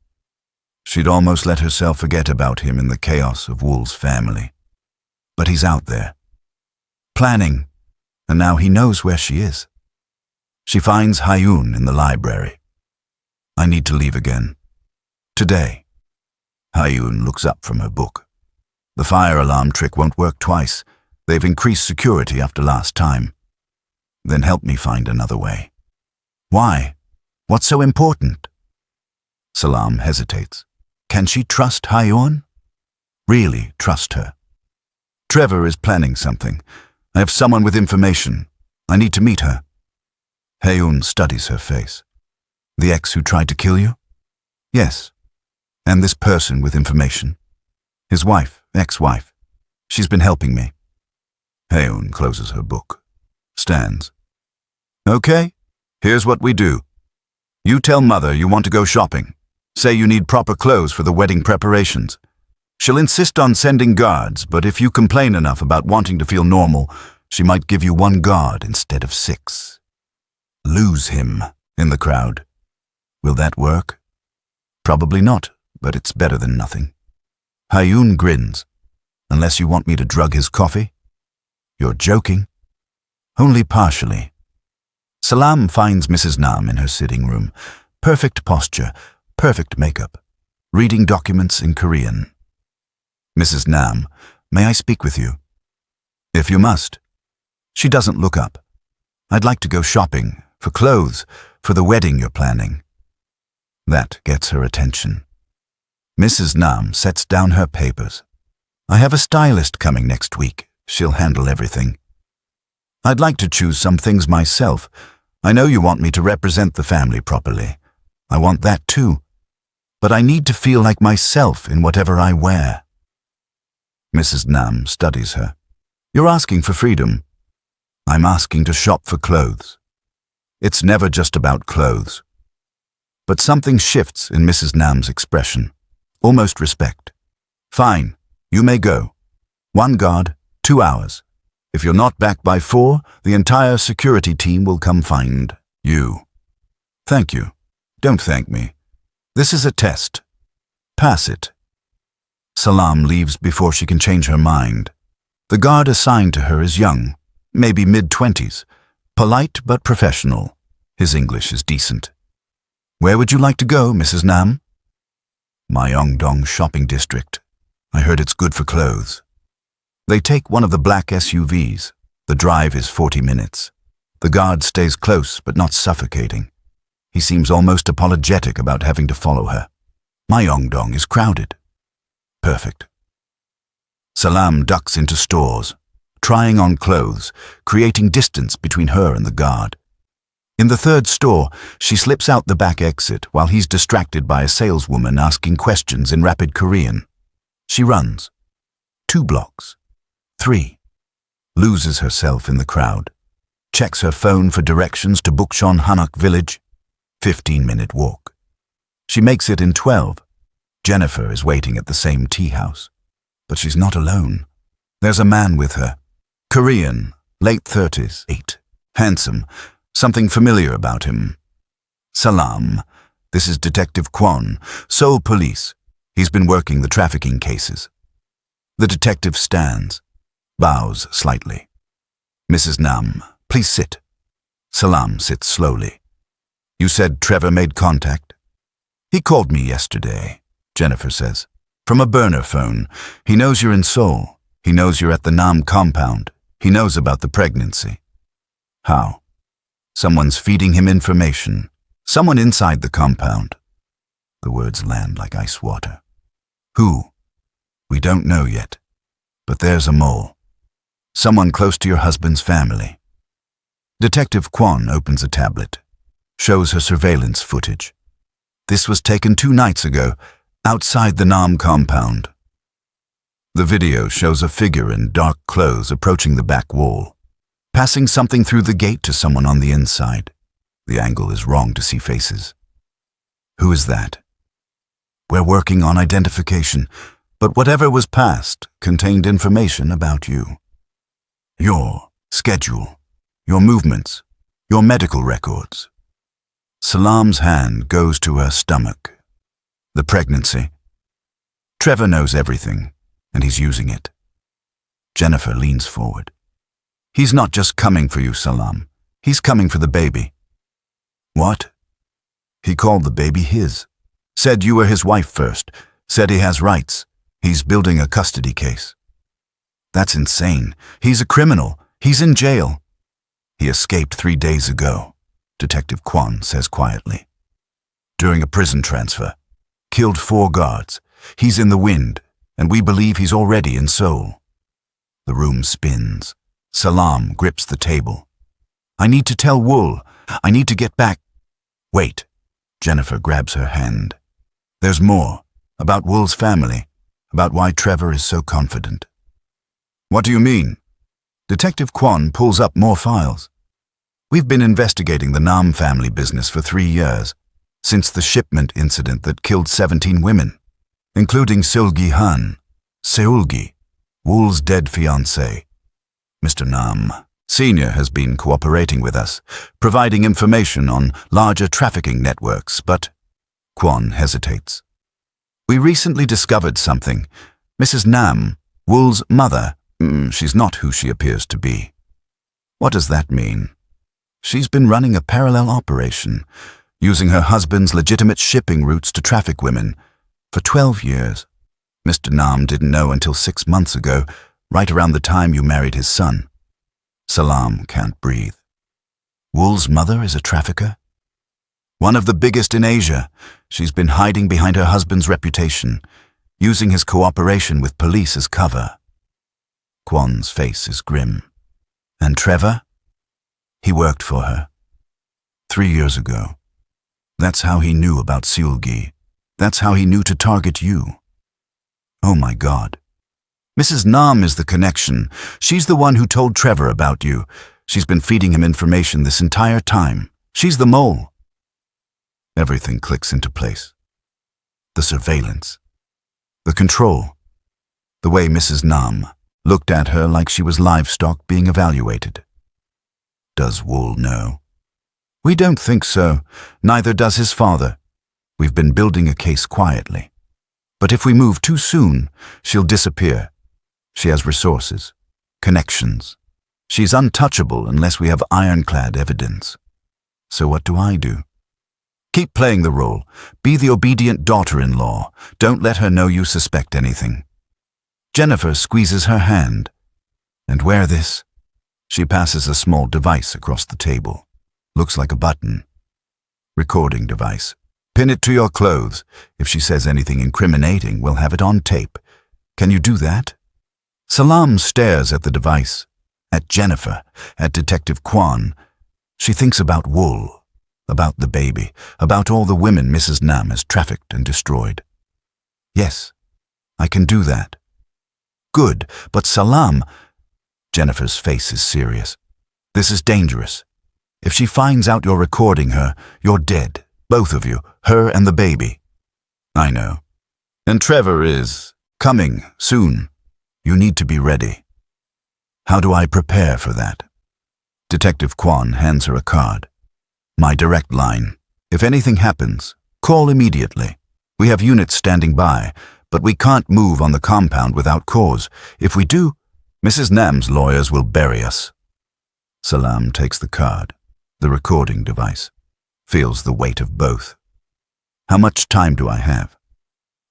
She'd almost let herself forget about him in the chaos of Wool's family. But he's out there, planning, and now he knows where she is. She finds Hyun in the library. I need to leave again. Today. Hyun looks up from her book. The fire alarm trick won't work twice. They've increased security after last time. Then help me find another way. Why? What's so important? Salam hesitates. Can she trust Hyun? Really trust her? Trevor is planning something. I have someone with information. I need to meet her. Hyun studies her face. The ex who tried to kill you? Yes. And this person with information? His wife, ex-wife. She's been helping me. Hyun closes her book. Stands. Okay, here's what we do. You tell Mother you want to go shopping. Say you need proper clothes for the wedding preparations. She'll insist on sending guards, but if you complain enough about wanting to feel normal, she might give you 1 guard instead of 6. Lose him in the crowd. Will that work? Probably not, but it's better than nothing. Hyun grins. Unless you want me to drug his coffee? You're joking? Only partially. Salam finds Mrs. Nam in her sitting room. Perfect posture, perfect makeup. Reading documents in Korean. Mrs. Nam, may I speak with you? If you must. She doesn't look up. I'd like to go shopping, for clothes, for the wedding you're planning. That gets her attention. Mrs. Nam sets down her papers. I have a stylist coming next week. She'll handle everything. I'd like to choose some things myself. I know you want me to represent the family properly. I want that too. But I need to feel like myself in whatever I wear. Mrs. Nam studies her. You're asking for freedom. I'm asking to shop for clothes. It's never just about clothes. But something shifts in Mrs. Nam's expression. Almost respect. Fine, you may go. 1 guard, 2 hours. If you're not back by 4, the entire security team will come find you. Thank you. Don't thank me. This is a test. Pass it. Salam leaves before she can change her mind. The guard assigned to her is young, maybe mid-20s, polite but professional. His English is decent. Where would you like to go, Mrs. Nam? Myeongdong shopping district. I heard it's good for clothes. They take one of the black SUVs. The drive is 40 minutes. The guard stays close but not suffocating. He seems almost apologetic about having to follow her. Myeongdong is crowded. Perfect. Salam ducks into stores, trying on clothes, creating distance between her and the guard. In the 3rd store, she slips out the back exit while he's distracted by a saleswoman asking questions in rapid Korean. She runs. 2 blocks. 3. Loses herself in the crowd. Checks her phone for directions to Bukchon Hanok village. 15-minute walk. She makes it in 12. Jennifer is waiting at the same tea house. But she's not alone. There's a man with her. Korean, late 30s, 8. Handsome. Something familiar about him. Salam. This is Detective Kwon, Seoul Police. He's been working the trafficking cases. The detective stands, bows slightly. Mrs. Nam, please sit. Salam sits slowly. You said Trevor made contact? He called me yesterday, Jennifer says. From a burner phone. He knows you're in Seoul. He knows you're at the Nam compound. He knows about the pregnancy. How? Someone's feeding him information. Someone inside the compound. The words land like ice water. Who? We don't know yet. But there's a mole. Someone close to your husband's family. Detective Kwon opens a tablet. Shows her surveillance footage. This was taken 2 nights ago, outside the Nam compound. The video shows a figure in dark clothes approaching the back wall, passing something through the gate to someone on the inside. The angle is wrong to see faces. Who is that? We're working on identification, but whatever was passed contained information about you. Your schedule, your movements, your medical records. Salam's hand goes to her stomach. The pregnancy. Trevor knows everything, and he's using it. Jennifer leans forward. He's not just coming for you, Salam. He's coming for the baby. What? He called the baby his. Said you were his wife first. Said he has rights. He's building a custody case. That's insane. He's a criminal. He's in jail. He escaped 3 days ago, Detective Kwon says quietly. During a prison transfer. Killed 4 guards. He's in the wind, and we believe he's already in Seoul. The room spins. Salam grips the table. I need to tell Wool. I need to get back. Wait. Jennifer grabs her hand. There's more. About Wool's family. About why Trevor is so confident. What do you mean? Detective Kwon pulls up more files. We've been investigating the Nam family business for 3 years, since the shipment incident that killed 17 women, including Seulgi Han, Seulgi, Wool's dead fiancé. Mr. Nam, Senior, has been cooperating with us, providing information on larger trafficking networks, but Kwon hesitates. We recently discovered something. Mrs. Nam, Wool's mother, she's not who she appears to be. What does that mean? She's been running a parallel operation, using her husband's legitimate shipping routes to traffic women for 12 years. Mr. Nam didn't know until 6 months ago, right around the time you married his son. Salam can't breathe. Wool's mother is a trafficker? One of the biggest in Asia. She's been hiding behind her husband's reputation, using his cooperation with police as cover. Kwon's face is grim. And Trevor? He worked for her. 3 years ago. That's how he knew about Seulgi. That's how he knew to target you. Oh my God. Mrs. Nam is the connection. She's the one who told Trevor about you. She's been feeding him information this entire time. She's the mole. Everything clicks into place. The surveillance. The control. The way Mrs. Nam looked at her like she was livestock being evaluated. Does Wool know? We don't think so. Neither does his father. We've been building a case quietly. But if we move too soon, she'll disappear. She has resources, connections. She's untouchable unless we have ironclad evidence. So what do I do? Keep playing the role. Be the obedient daughter-in-law. Don't let her know you suspect anything. Jennifer squeezes her hand. And wear this. She passes a small device across the table. Looks like a button. Recording device. Pin it to your clothes. If she says anything incriminating, we'll have it on tape. Can you do that? Salam stares at the device, at Jennifer, at Detective Kwan. She thinks about Wool, about the baby, about all the women Mrs. Nam has trafficked and destroyed. Yes, I can do that. Good, but Salam... Jennifer's face is serious. This is dangerous. If she finds out you're recording her, you're dead. Both of you, her and the baby. I know. And Trevor is coming soon. You need to be ready. How do I prepare for that? Detective Kwan hands her a card. My direct line. If anything happens, call immediately. We have units standing by, but we can't move on the compound without cause. If we do, Mrs. Nam's lawyers will bury us. Salam takes the card, the recording device, feels the weight of both. How much time do I have?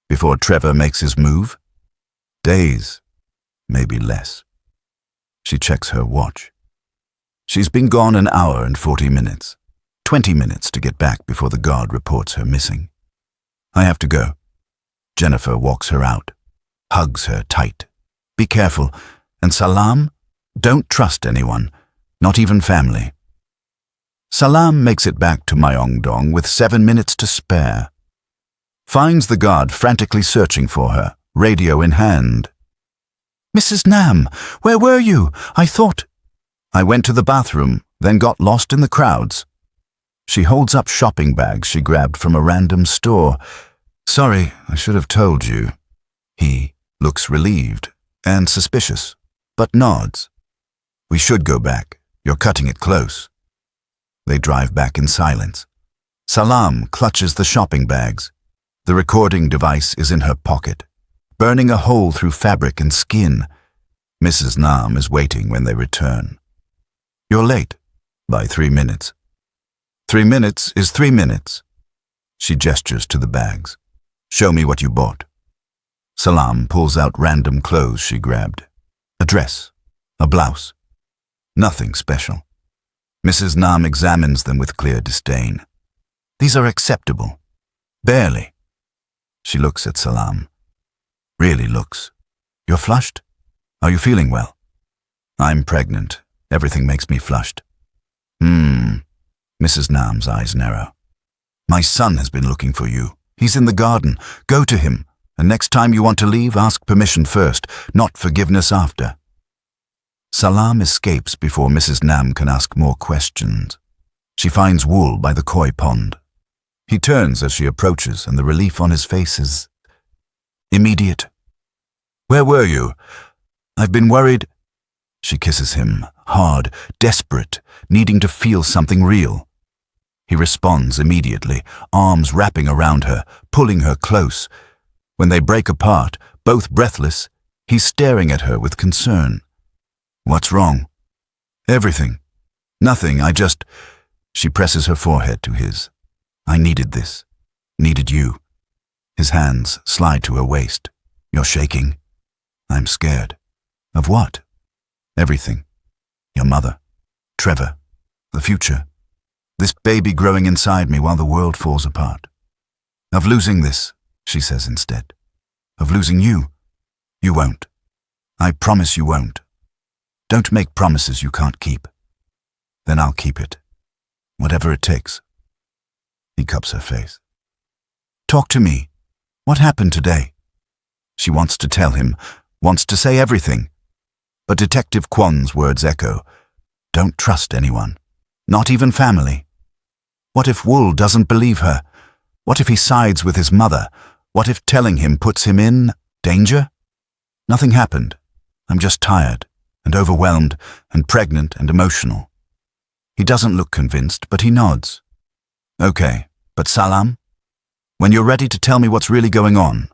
Before Trevor makes his move? Days, maybe less. She checks her watch. She's been gone an hour and 40 minutes. 20 minutes to get back before the guard reports her missing. I have to go. Jennifer walks her out, hugs her tight. Be careful. And Salam, don't trust anyone, not even family. Salam makes it back to Myeongdong with 7 minutes to spare. Finds the guard frantically searching for her, radio in hand. Mrs. Nam, where were you? I thought... I went to the bathroom, then got lost in the crowds. She holds up shopping bags she grabbed from a random store. Sorry, I should have told you. He looks relieved and suspicious, but nods. We should go back. You're cutting it close. They drive back in silence. Salam clutches the shopping bags. The recording device is in her pocket, burning a hole through fabric and skin. Mrs. Nam is waiting when they return. You're late by 3 minutes. 3 minutes is 3 minutes. She gestures to the bags. Show me what you bought. Salam pulls out random clothes she grabbed. A dress, a blouse. Nothing special. Mrs. Nam examines them with clear disdain. These are acceptable. Barely. She looks at Salam. Really looks. You're flushed? Are you feeling well? I'm pregnant. Everything makes me flushed. Mrs. Nam's eyes narrow. My son has been looking for you. He's in the garden. Go to him. And next time you want to leave, ask permission first, not forgiveness after. Salam escapes before Mrs. Nam can ask more questions. She finds Wool by the koi pond. He turns as she approaches, and the relief on his face is immediate. Where were you? I've been worried. She kisses him, hard, desperate, needing to feel something real. He responds immediately, arms wrapping around her, pulling her close. When they break apart, both breathless, he's staring at her with concern. What's wrong? Everything. Nothing, I just... She presses her forehead to his. I needed this. Needed you. His hands slide to her waist. You're shaking. I'm scared. Of what? Everything. Your mother. Trevor. The future. This baby growing inside me while the world falls apart. Of losing this, she says instead. Of losing you. You won't. I promise you won't. Don't make promises you can't keep. Then I'll keep it. Whatever it takes. He cups her face. Talk to me. What happened today? She wants to tell him, wants to say everything. But Detective Kwon's words echo. Don't trust anyone, not even family. What if Wool doesn't believe her? What if he sides with his mother? What if telling him puts him in danger? Nothing happened. I'm just tired and overwhelmed and pregnant and emotional. He doesn't look convinced, but he nods. Okay, but Salam? When you're ready to tell me what's really going on,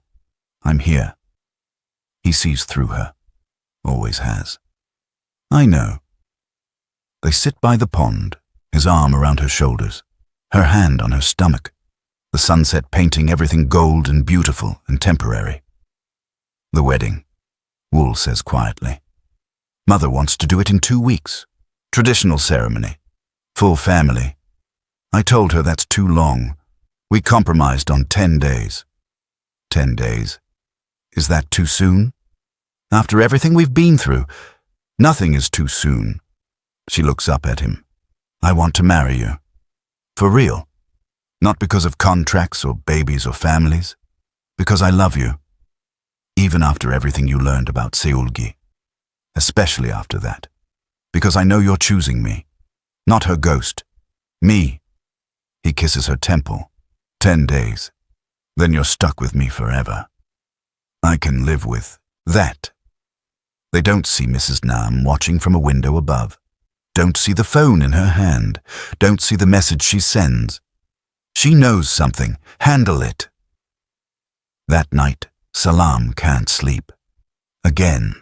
I'm here. He sees through her. Always has. I know. They sit by the pond, his arm around her shoulders, her hand on her stomach, the sunset painting everything gold and beautiful and temporary. The wedding, Wool says quietly. Mother wants to do it in 2 weeks. Traditional ceremony. Full family. I told her that's too long. We compromised on 10 days. 10 days. Is that too soon? After everything we've been through, nothing is too soon. She looks up at him. I want to marry you. For real. Not because of contracts or babies or families. Because I love you. Even after everything you learned about Seulgi. Especially after that. Because I know you're choosing me. Not her ghost. Me. He kisses her temple. 10 days. Then you're stuck with me forever. I can live with that. They don't see Mrs. Nam watching from a window above. Don't see the phone in her hand. Don't see the message she sends. She knows something. Handle it. That night, Salam can't sleep. Again.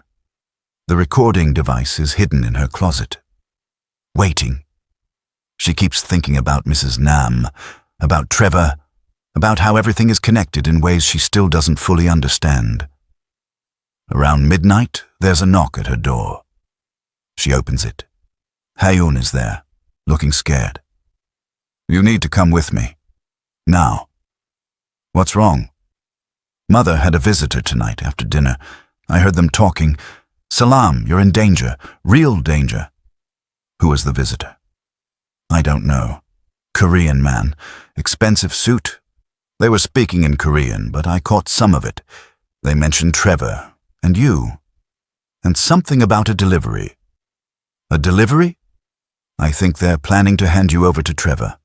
The recording device is hidden in her closet. Waiting. She keeps thinking about Mrs. Nam, about Trevor, about how everything is connected in ways she still doesn't fully understand. Around midnight, there's a knock at her door. She opens it. Hyun is there, looking scared. You need to come with me. Now. What's wrong? Mother had a visitor tonight after dinner. I heard them talking. Salam, you're in danger. Real danger. Who was the visitor? I don't know. Korean man. Expensive suit. They were speaking in Korean, but I caught some of it. They mentioned Trevor, and you, and something about a delivery. A delivery? I think they're planning to hand you over to Trevor.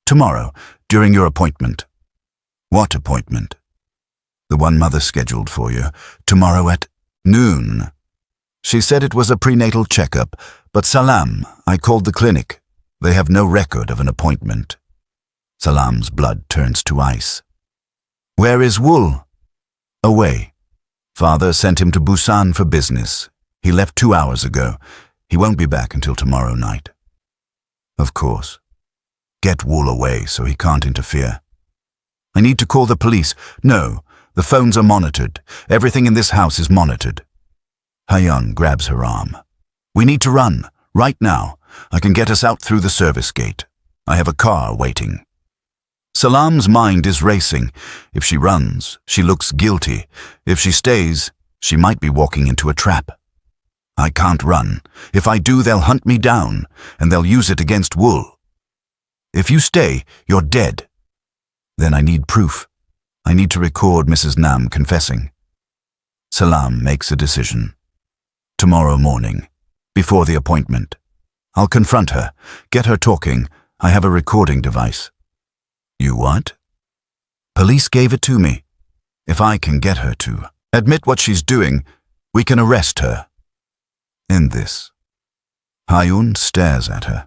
Tomorrow, during your appointment. What appointment? The one Mother scheduled for you. Tomorrow at noon. She said it was a prenatal checkup, but Salam, I called the clinic. They have no record of an appointment. Salam's blood turns to ice. Where is Wool? Away. Father sent him to Busan for business. He left 2 hours ago. He won't be back until tomorrow night. Of course. Get Wool away so he can't interfere. I need to call the police. No, the phones are monitored. Everything in this house is monitored. Hyun grabs her arm. We need to run, right now. I can get us out through the service gate. I have a car waiting. Salam's mind is racing. If she runs, she looks guilty. If she stays, she might be walking into a trap. I can't run. If I do, they'll hunt me down, and they'll use it against Wool. If you stay, you're dead. Then I need proof. I need to record Mrs. Nam confessing. Salam makes a decision. Tomorrow morning, before the appointment. I'll confront her, get her talking. I have a recording device. You what? Police gave it to me. If I can get her to admit what she's doing, we can arrest her. In this. Hyun stares at her.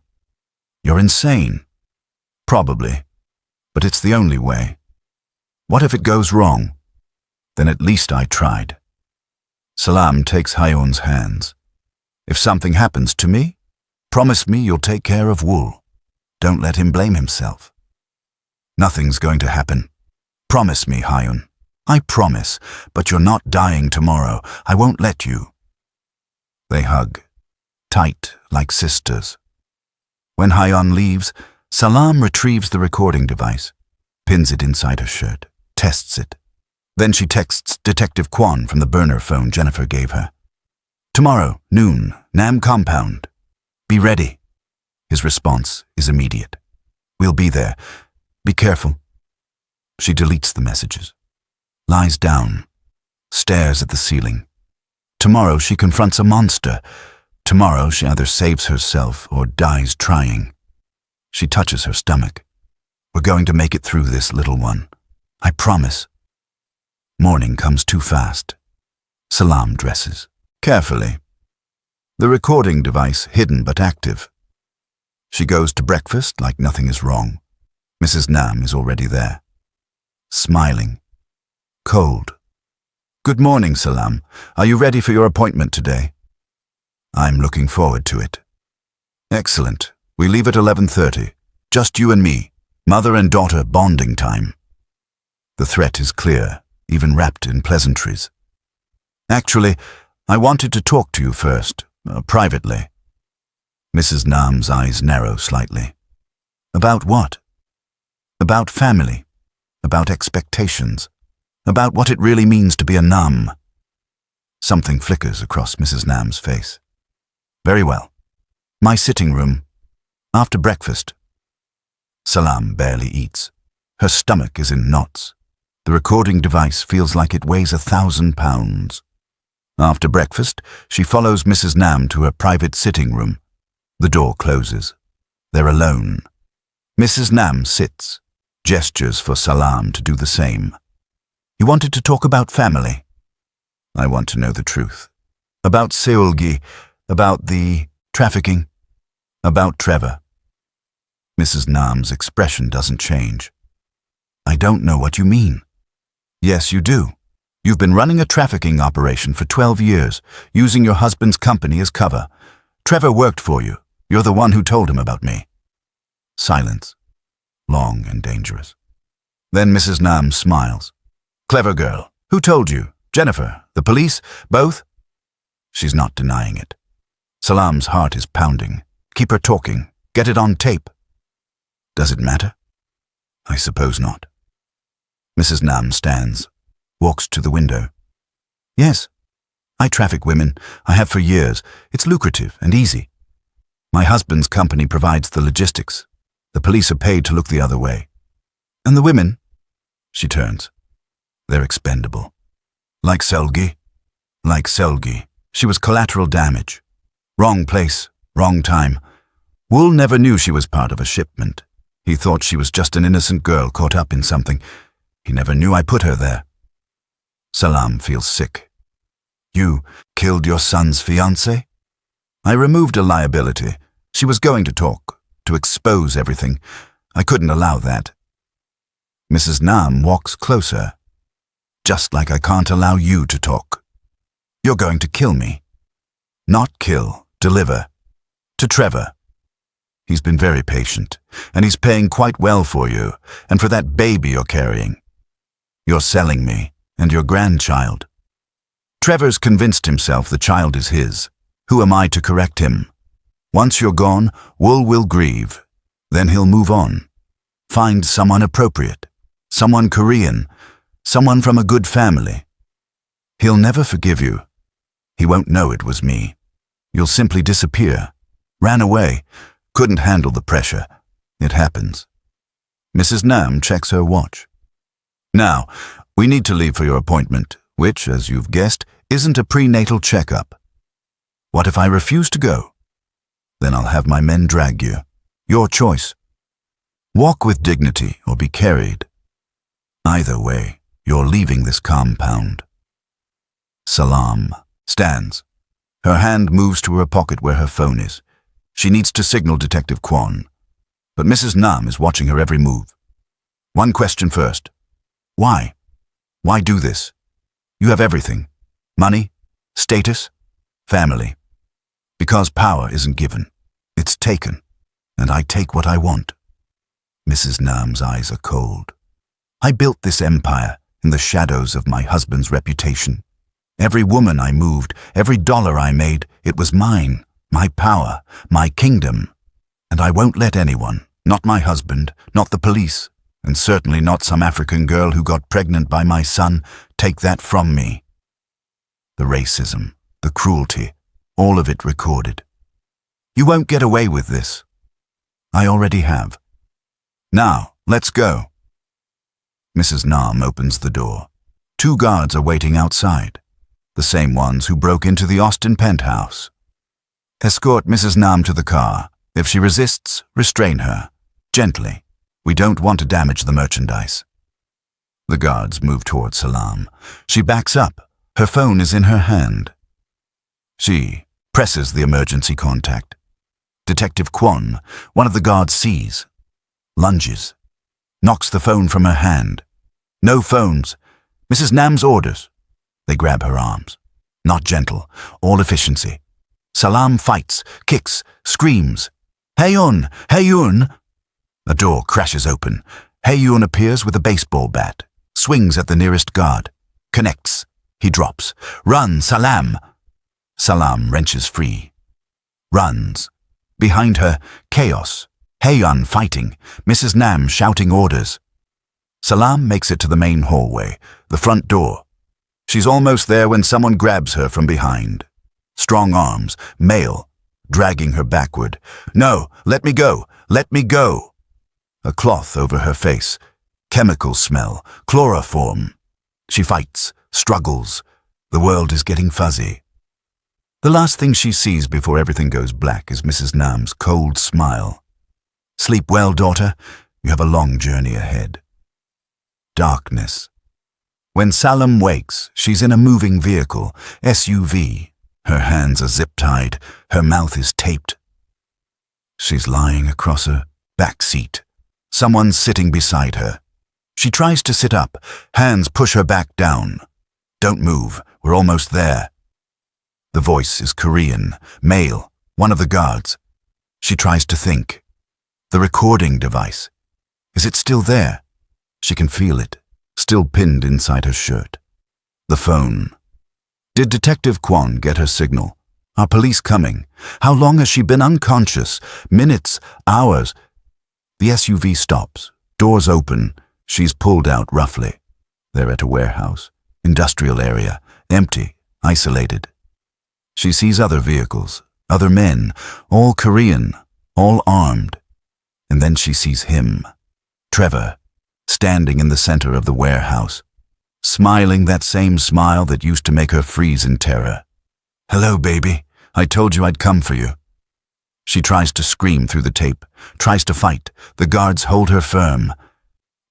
You're insane. Probably. But it's the only way. What if it goes wrong? Then at least I tried. Salam takes Hyun's hands. If something happens to me, promise me you'll take care of Wool. Don't let him blame himself. Nothing's going to happen. Promise me, Hyun. I promise, but you're not dying tomorrow. I won't let you. They hug, tight like sisters. When Hyun leaves, Salam retrieves the recording device, pins it inside her shirt, tests it. Then she texts Detective Kwon from the burner phone Jennifer gave her. Tomorrow, noon, Nam compound. Be ready. His response is immediate. We'll be there. Be careful. She deletes the messages, lies down, stares at the ceiling. Tomorrow she confronts a monster. Tomorrow she either saves herself or dies trying. She touches her stomach. We're going to make it through this, little one. I promise. Morning comes too fast. Salam dresses. Carefully. The recording device hidden but active. She goes to breakfast like nothing is wrong. Mrs. Nam is already there. Smiling. Cold. Good morning, Salam. Are you ready for your appointment today? I'm looking forward to it. Excellent. We leave at 11:30. Just you and me. Mother and daughter bonding time. The threat is clear, even wrapped in pleasantries. Actually, I wanted to talk to you first, privately. Mrs. Nam's eyes narrow slightly. About what? About family. About expectations. About what it really means to be a Nam. Something flickers across Mrs. Nam's face. Very well. My sitting room. After breakfast. Salam barely eats. Her stomach is in knots. The recording device feels like it weighs 1,000 pounds. After breakfast, she follows Mrs. Nam to her private sitting room. The door closes. They're alone. Mrs. Nam sits, gestures for Salam to do the same. You wanted to talk about family? I want to know the truth. About Seolgi, about the trafficking, about Trevor. Mrs. Nam's expression doesn't change. I don't know what you mean. Yes, you do. You've been running a trafficking operation for 12 years, using your husband's company as cover. Trevor worked for you. You're the one who told him about me. Silence. Long and dangerous. Then Mrs. Nam smiles. Clever girl. Who told you? Jennifer? The police? Both? She's not denying it. Salam's heart is pounding. Keep her talking. Get it on tape. Does it matter? I suppose not. Mrs. Nam stands, walks to the window. Yes, I traffic women. I have for years. It's lucrative and easy. My husband's company provides the logistics. The police are paid to look the other way. And the women? She turns. They're expendable. Like Seolgi? Like Seolgi. She was collateral damage. Wrong place, wrong time. Wool never knew she was part of a shipment. He thought she was just an innocent girl caught up in something. He never knew I put her there. Salam feels sick. You killed your son's fiancé? I removed a liability. She was going to talk, to expose everything. I couldn't allow that. Mrs. Nam walks closer. Just like I can't allow you to talk. You're going to kill me. Not kill, deliver. To Trevor. He's been very patient, and he's paying quite well for you, and for that baby you're carrying. You're selling me, and your grandchild. Trevor's convinced himself the child is his. Who am I to correct him? Once you're gone, Wool will grieve. Then he'll move on. Find someone appropriate. Someone Korean. Someone from a good family. He'll never forgive you. He won't know it was me. You'll simply disappear. Ran away. Couldn't handle the pressure. It happens. Mrs. Nam checks her watch. Now, we need to leave for your appointment, which, as you've guessed, isn't a prenatal checkup. What if I refuse to go? Then I'll have my men drag you. Your choice. Walk with dignity or be carried. Either way, you're leaving this compound. Salam stands. Her hand moves to her pocket where her phone is. She needs to signal Detective Kwon. But Mrs. Nam is watching her every move. One question first. Why? Why do this? You have everything. Money, status, family. Because power isn't given. It's taken. And I take what I want. Mrs. Nam's eyes are cold. I built this empire in the shadows of my husband's reputation. Every woman I moved, every dollar I made, it was mine, my power, my kingdom. And I won't let anyone, not my husband, not the police, and certainly not some African girl who got pregnant by my son, take that from me. The racism, the cruelty, all of it recorded. You won't get away with this. I already have. Now, let's go. Mrs. Nam opens the door. 2 guards are waiting outside. The same ones who broke into the Austin penthouse. Escort Mrs. Nam to the car. If she resists, restrain her. Gently. We don't want to damage the merchandise. The guards move toward Salam. She backs up. Her phone is in her hand. She presses the emergency contact. Detective Kwon, one of the guards, sees. Lunges. Knocks the phone from her hand. No phones. Mrs. Nam's orders. They grab her arms. Not gentle. All efficiency. Salam fights, kicks, screams. Hyun! Hyun! A door crashes open. Hyun appears with a baseball bat. Swings at the nearest guard. Connects. He drops. Run, Salam! Salam wrenches free. Runs. Behind her, chaos. Hyun fighting. Mrs. Nam shouting orders. Salam makes it to the main hallway, the front door. She's almost there when someone grabs her from behind. Strong arms, male, dragging her backward. No, let me go, let me go. A cloth over her face. Chemical smell, chloroform. She fights, struggles. The world is getting fuzzy. The last thing she sees before everything goes black is Mrs. Nam's cold smile. Sleep well, daughter. You have a long journey ahead. Darkness. When Salam wakes, she's in a moving vehicle, SUV. Her hands are zip-tied, her mouth is taped. She's lying across a back seat. Someone's sitting beside her. She tries to sit up, hands push her back down. Don't move, we're almost there. The voice is Korean, male, one of the guards. She tries to think. The recording device. Is it still there? She can feel it, still pinned inside her shirt. The phone. Did Detective Kwon get her signal? Are police coming? How long has she been unconscious? Minutes? Hours? The SUV stops. Doors open. She's pulled out roughly. They're at a warehouse. Industrial area. Empty. Isolated. She sees other vehicles. Other men. All Korean. All armed. And then she sees him. Trevor. Standing in the center of the warehouse. Smiling that same smile that used to make her freeze in terror. Hello, baby. I told you I'd come for you. She tries to scream through the tape, tries to fight. The guards hold her firm.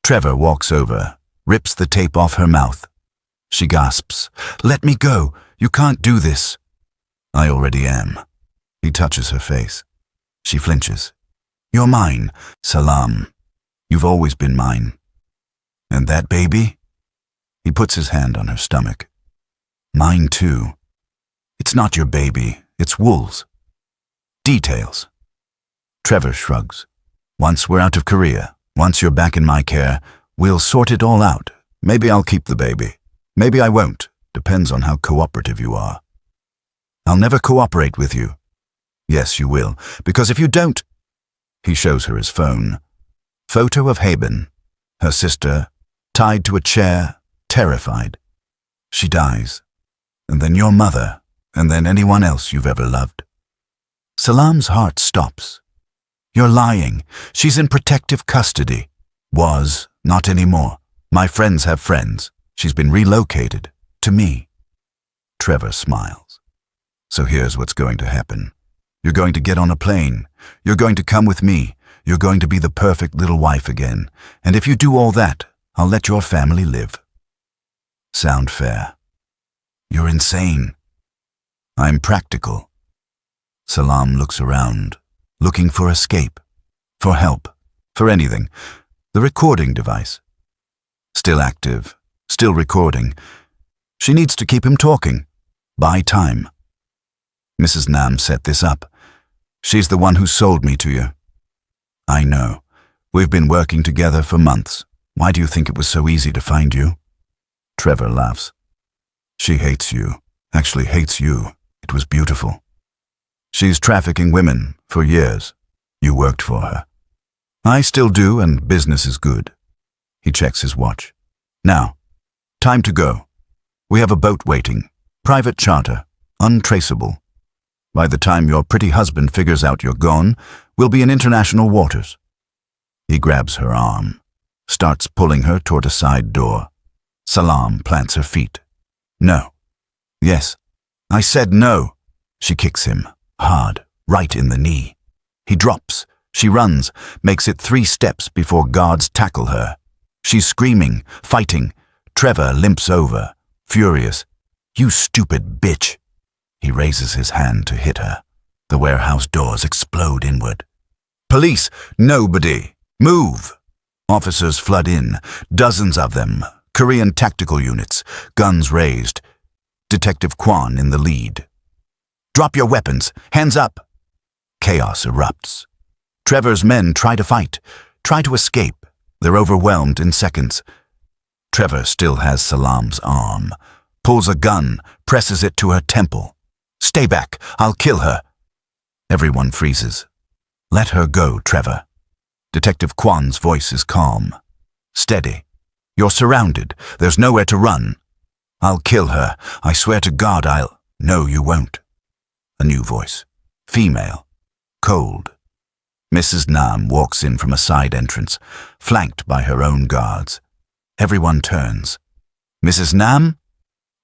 Trevor walks over, rips the tape off her mouth. She gasps, "Let me go. You can't do this." "I already am." He touches her face. She flinches. "You're mine, Salam. You've always been mine." "And that baby?" He puts his hand on her stomach. "Mine too. It's not your baby, it's Wool's." Details. Trevor shrugs. "Once we're out of Korea, once you're back in my care, we'll sort it all out. Maybe I'll keep the baby. Maybe I won't. Depends on how cooperative you are." "I'll never cooperate with you." "Yes, you will, because if you don't..." He shows her his phone. Photo of Haben, her sister, tied to a chair, terrified. She dies. And then your mother, and then anyone else you've ever loved. Salam's heart stops. "You're lying. She's in protective custody." "Was, not anymore. My friends have friends. She's been relocated. To me." Trevor smiles. "So here's what's going to happen. You're going to get on a plane. You're going to come with me. You're going to be the perfect little wife again. And if you do all that, I'll let your family live." Sound fair? "You're insane." "I'm practical." Salam looks around, looking for escape, for help, for anything. The recording device. Still active, still recording. She needs to keep him talking. Buy time. "Mrs. Nam set this up. She's the one who sold me to you." "I know. We've been working together for months. Why do you think it was so easy to find you?" Trevor laughs. "She hates you. Actually hates you. It was beautiful. She's trafficking women for years. You worked for her." "I still do, and business is good." He checks his watch. "Now, time to go. We have a boat waiting. Private charter. Untraceable. By the time your pretty husband figures out you're gone, we'll be in international waters." He grabs her arm, starts pulling her toward a side door. Salam plants her feet. "No. Yes. I said no. She kicks him, hard, right in the knee. He drops. She runs, makes it 3 steps before guards tackle her. She's screaming, fighting. Trevor limps over, furious. You stupid bitch. He raises his hand to hit her. The warehouse doors explode inward. Police! Nobody! Move! Officers flood in, dozens of them. Korean tactical units, guns raised. Detective Kwon in the lead. Drop your weapons! Hands up! Chaos erupts. Trevor's men try to fight, try to escape. They're overwhelmed in seconds. Trevor still has Salam's arm. Pulls a gun, presses it to her temple. Stay back, I'll kill her. Everyone freezes. Let her go, Trevor. Detective Kwon's voice is calm. Steady. You're surrounded. There's nowhere to run. I'll kill her. I swear to God I'll... No, you won't. A new voice. Female. Cold. Mrs. Nam walks in from a side entrance, flanked by her own guards. Everyone turns. Mrs. Nam?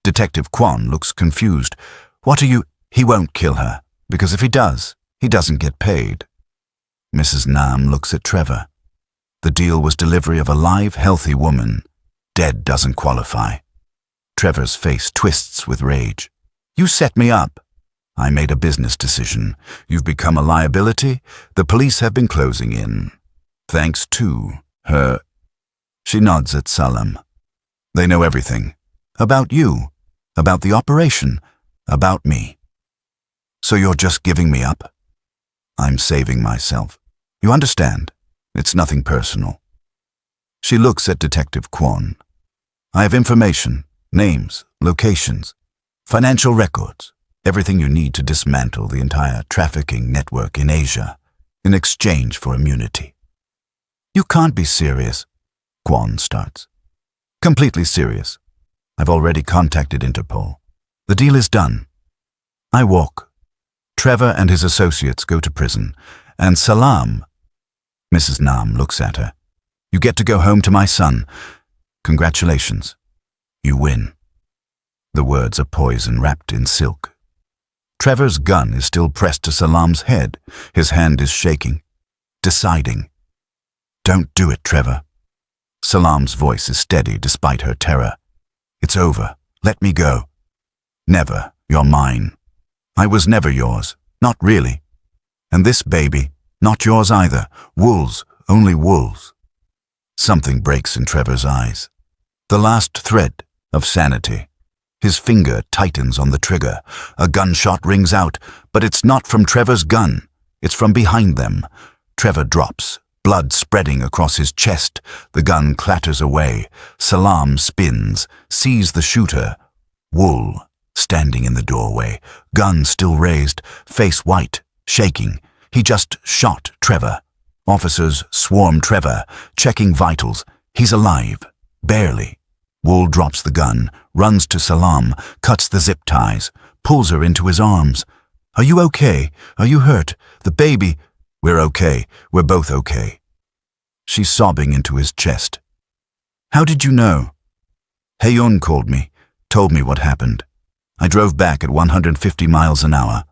Detective Kwon looks confused. What are you... He won't kill her, because if he does, he doesn't get paid. Mrs. Nam looks at Trevor. The deal was delivery of a live, healthy woman. Dead doesn't qualify. Trevor's face twists with rage. You set me up. I made a business decision. You've become a liability. The police have been closing in. Thanks to her. She nods at Salam. They know everything. About you. About the operation. About me. So you're just giving me up? I'm saving myself. You understand? It's nothing personal. She looks at Detective Kwon. I have information, names, locations, financial records, everything you need to dismantle the entire trafficking network in Asia in exchange for immunity. You can't be serious, Kwon starts. Completely serious. I've already contacted Interpol. The deal is done. I walk. Trevor and his associates go to prison, and Salam... Mrs. Nam looks at her. You get to go home to my son. Congratulations. You win. The words are poison wrapped in silk. Trevor's gun is still pressed to Salam's head. His hand is shaking, deciding. Don't do it, Trevor. Salam's voice is steady despite her terror. It's over. Let me go. Never. You're mine. I was never yours. Not really. And this baby, not yours either. Wolves, only wolves. Something breaks in Trevor's eyes. The last thread of sanity. His finger tightens on the trigger. A gunshot rings out, but it's not from Trevor's gun. It's from behind them. Trevor drops, blood spreading across his chest. The gun clatters away. Salam spins, sees the shooter. Wool, standing in the doorway, gun still raised, face white, shaking. He just shot Trevor. Officers swarm Trevor, checking vitals. He's alive, barely. Wool drops the gun, runs to Salam, cuts the zip ties, pulls her into his arms. Are you okay? Are you hurt? The baby... We're okay. We're both okay. She's sobbing into his chest. How did you know? Hyun called me, told me what happened. I drove back at 150 miles an hour,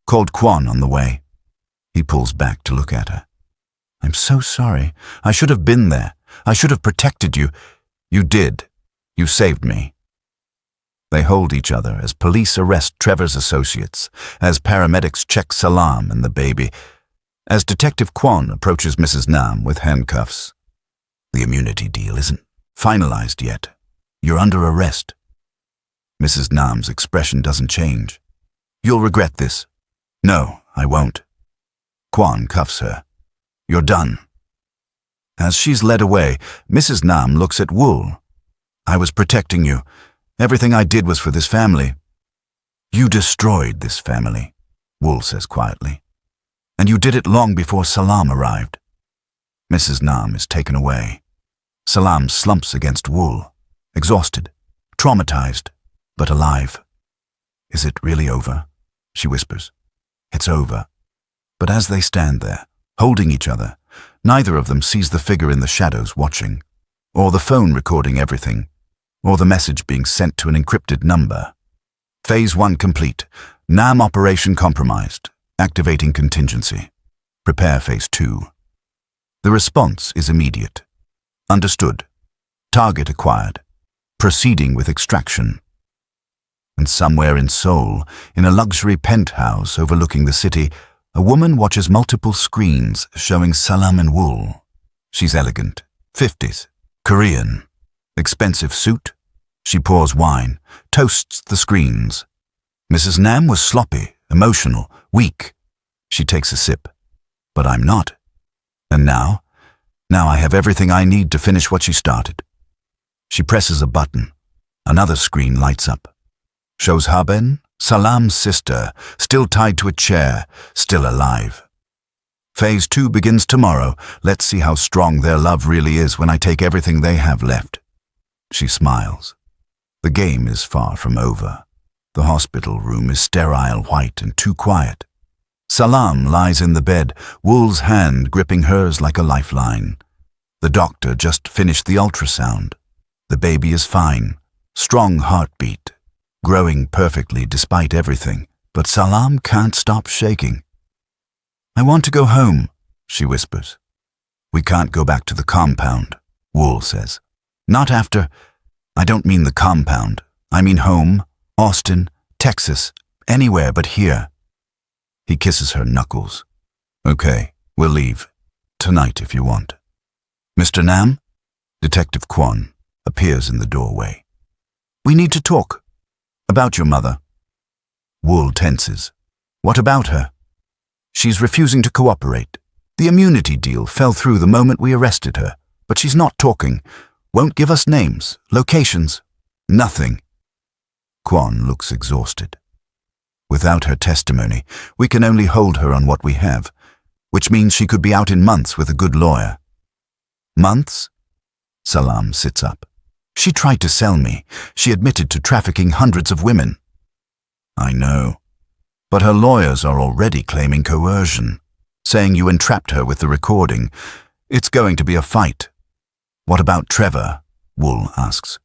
called Kwon on the way. He pulls back to look at her. I'm so sorry. I should have been there. I should have protected you. You did. You saved me. They hold each other as police arrest Trevor's associates, as paramedics check Salam and the baby, as Detective Kwon approaches Mrs. Nam with handcuffs. The immunity deal isn't finalized yet. You're under arrest. Mrs. Nam's expression doesn't change. You'll regret this. No, I won't. Kwon cuffs her. You're done. As she's led away, Mrs. Nam looks at Wool. I was protecting you. Everything I did was for this family. You destroyed this family, Wool says quietly. And you did it long before Salam arrived. Mrs. Nam is taken away. Salam slumps against Wool, exhausted, traumatized, but alive. Is it really over? She whispers. It's over. But as they stand there, holding each other, neither of them sees the figure in the shadows watching, or the phone recording everything, or the message being sent to an encrypted number. Phase 1 complete. NAM operation compromised. Activating contingency. Prepare Phase 2. The response is immediate. Understood. Target acquired. Proceeding with extraction. And somewhere in Seoul, in a luxury penthouse overlooking the city, a woman watches multiple screens showing Salam and Wool. She's elegant, 50s, Korean, expensive suit. She pours wine, toasts the screens. Mrs. Nam was sloppy, emotional, weak. She takes a sip. But I'm not. And now I have everything I need to finish what she started. She presses a button. Another screen lights up. Shows Haben, Salam's sister, still tied to a chair, still alive. Phase 2 begins tomorrow. Let's see how strong their love really is when I take everything they have left. She smiles. The game is far from over. The hospital room is sterile, white, and too quiet. Salam lies in the bed, Wool's hand gripping hers like a lifeline. The doctor just finished the ultrasound. The baby is fine, strong heartbeat, growing perfectly despite everything, but Salam can't stop shaking. I want to go home, she whispers. We can't go back to the compound, Wool says. Not after. I don't mean the compound. I mean home, Austin, Texas, anywhere but here. He kisses her knuckles. Okay, we'll leave. Tonight if you want. Mr. Nam? Detective Kwon appears in the doorway. We need to talk. About your mother. Wool tenses. What about her? She's refusing to cooperate. The immunity deal fell through the moment we arrested her, but she's not talking. Won't give us names, locations, nothing. Kwon looks exhausted. Without her testimony, we can only hold her on what we have, which means she could be out in months with a good lawyer. Months? Salam sits up. She tried to sell me. She admitted to trafficking hundreds of women. I know. But her lawyers are already claiming coercion, saying you entrapped her with the recording. It's going to be a fight. What about Trevor? Wool asks.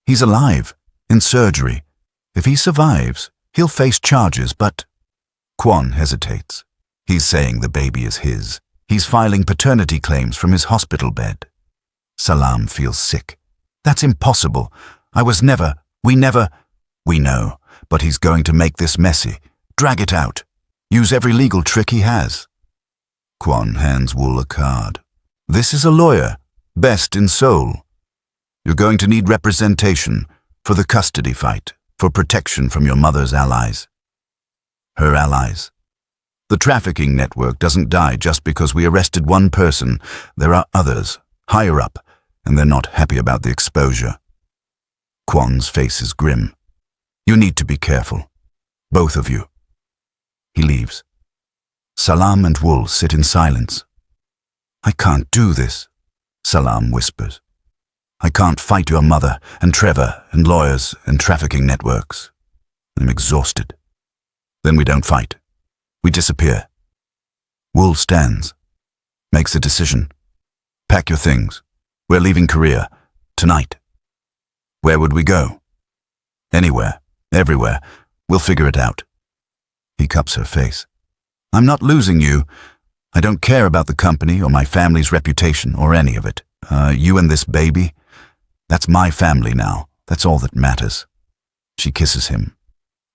He's alive, in surgery. If he survives, he'll face charges, but... Kwon hesitates. He's saying the baby is his. He's filing paternity claims from his hospital bed. Salam feels sick. That's impossible. We know, but he's going to make this messy. Drag it out. Use every legal trick he has. Kwon hands Wool a card. This is a lawyer, best in Seoul. You're going to need representation for the custody fight, for protection from your mother's allies. Her allies. The trafficking network doesn't die just because we arrested one person. There are others, higher up, and they're not happy about the exposure. Kwon's face is grim. You need to be careful. Both of you. He leaves. Salam and Wool sit in silence. I can't do this, Salam whispers. I can't fight your mother and Trevor and lawyers and trafficking networks. I'm exhausted. Then we don't fight. We disappear. Wool stands, makes a decision. Pack your things. We're leaving Korea. Tonight. Where would we go? Anywhere. Everywhere. We'll figure it out. He cups her face. I'm not losing you. I don't care about the company or my family's reputation or any of it. You and this baby, that's my family now. That's all that matters. She kisses him.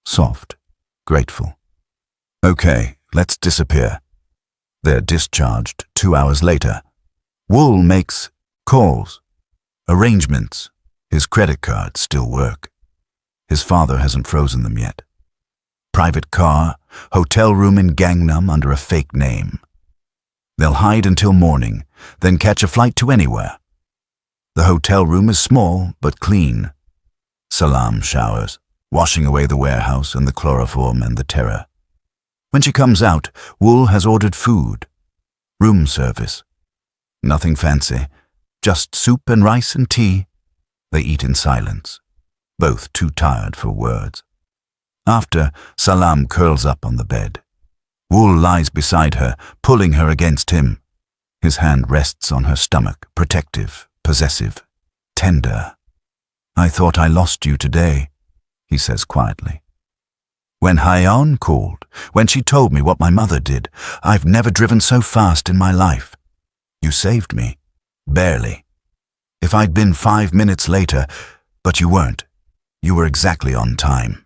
Soft, grateful. Okay, let's disappear. They're discharged 2 hours later. Wool makes calls, arrangements. His credit cards still work. His father hasn't frozen them yet. Private car, hotel room in Gangnam under a fake name. They'll hide until morning, then catch a flight to anywhere. The hotel room is small but clean. Salam showers, washing away the warehouse and the chloroform and the terror. When she comes out, Wool has ordered food. Room service. Nothing fancy, just soup and rice and tea. They eat in silence, both too tired for words. After, Salam curls up on the bed. Wool lies beside her, pulling her against him. His hand rests on her stomach, protective, possessive, tender. I thought I lost you today, he says quietly. When Hyun called, when she told me what my mother did, I've never driven so fast in my life. You saved me. Barely. If I'd been 5 minutes later, but you weren't. You were exactly on time.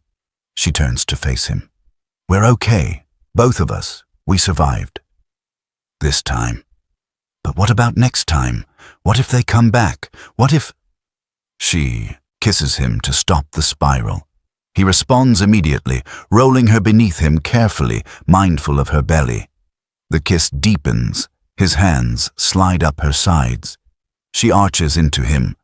She turns to face him. We're okay. Both of us. We survived. This time. But what about next time? What if they come back? What if... She kisses him to stop the spiral. He responds immediately, rolling her beneath him carefully, mindful of her belly. The kiss deepens. His hands slide up her sides. She arches into him.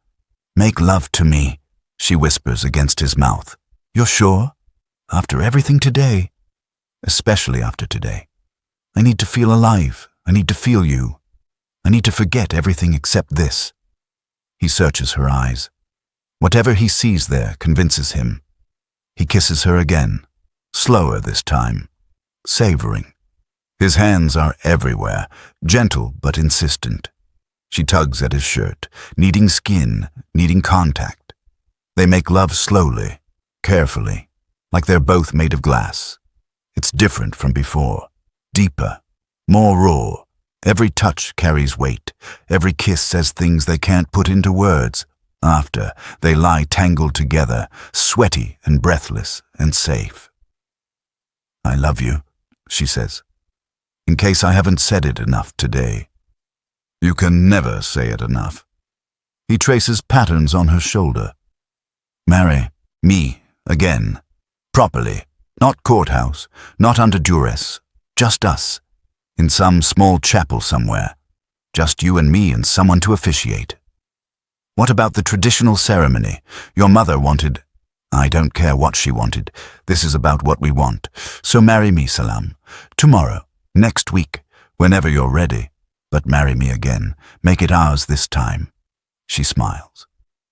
Make love to me, she whispers against his mouth. You're sure? After everything today? Especially after today. I need to feel alive. I need to feel you. I need to forget everything except this. He searches her eyes. Whatever he sees there convinces him. He kisses her again, slower this time, savoring. His hands are everywhere, gentle but insistent. She tugs at his shirt, needing skin, needing contact. They make love slowly, carefully, like they're both made of glass. It's different from before, deeper, more raw. Every touch carries weight. Every kiss says things they can't put into words. After, they lie tangled together, sweaty and breathless and safe. I love you, she says, in case I haven't said it enough today. You can never say it enough. He traces patterns on her shoulder. Marry me again, properly, not courthouse, not under duress, just us, in some small chapel somewhere, just you and me and someone to officiate. What about the traditional ceremony? Your mother wanted... I don't care what she wanted. This is about what we want. So marry me, Salam. Tomorrow, next week, whenever you're ready. But marry me again. Make it ours this time. She smiles.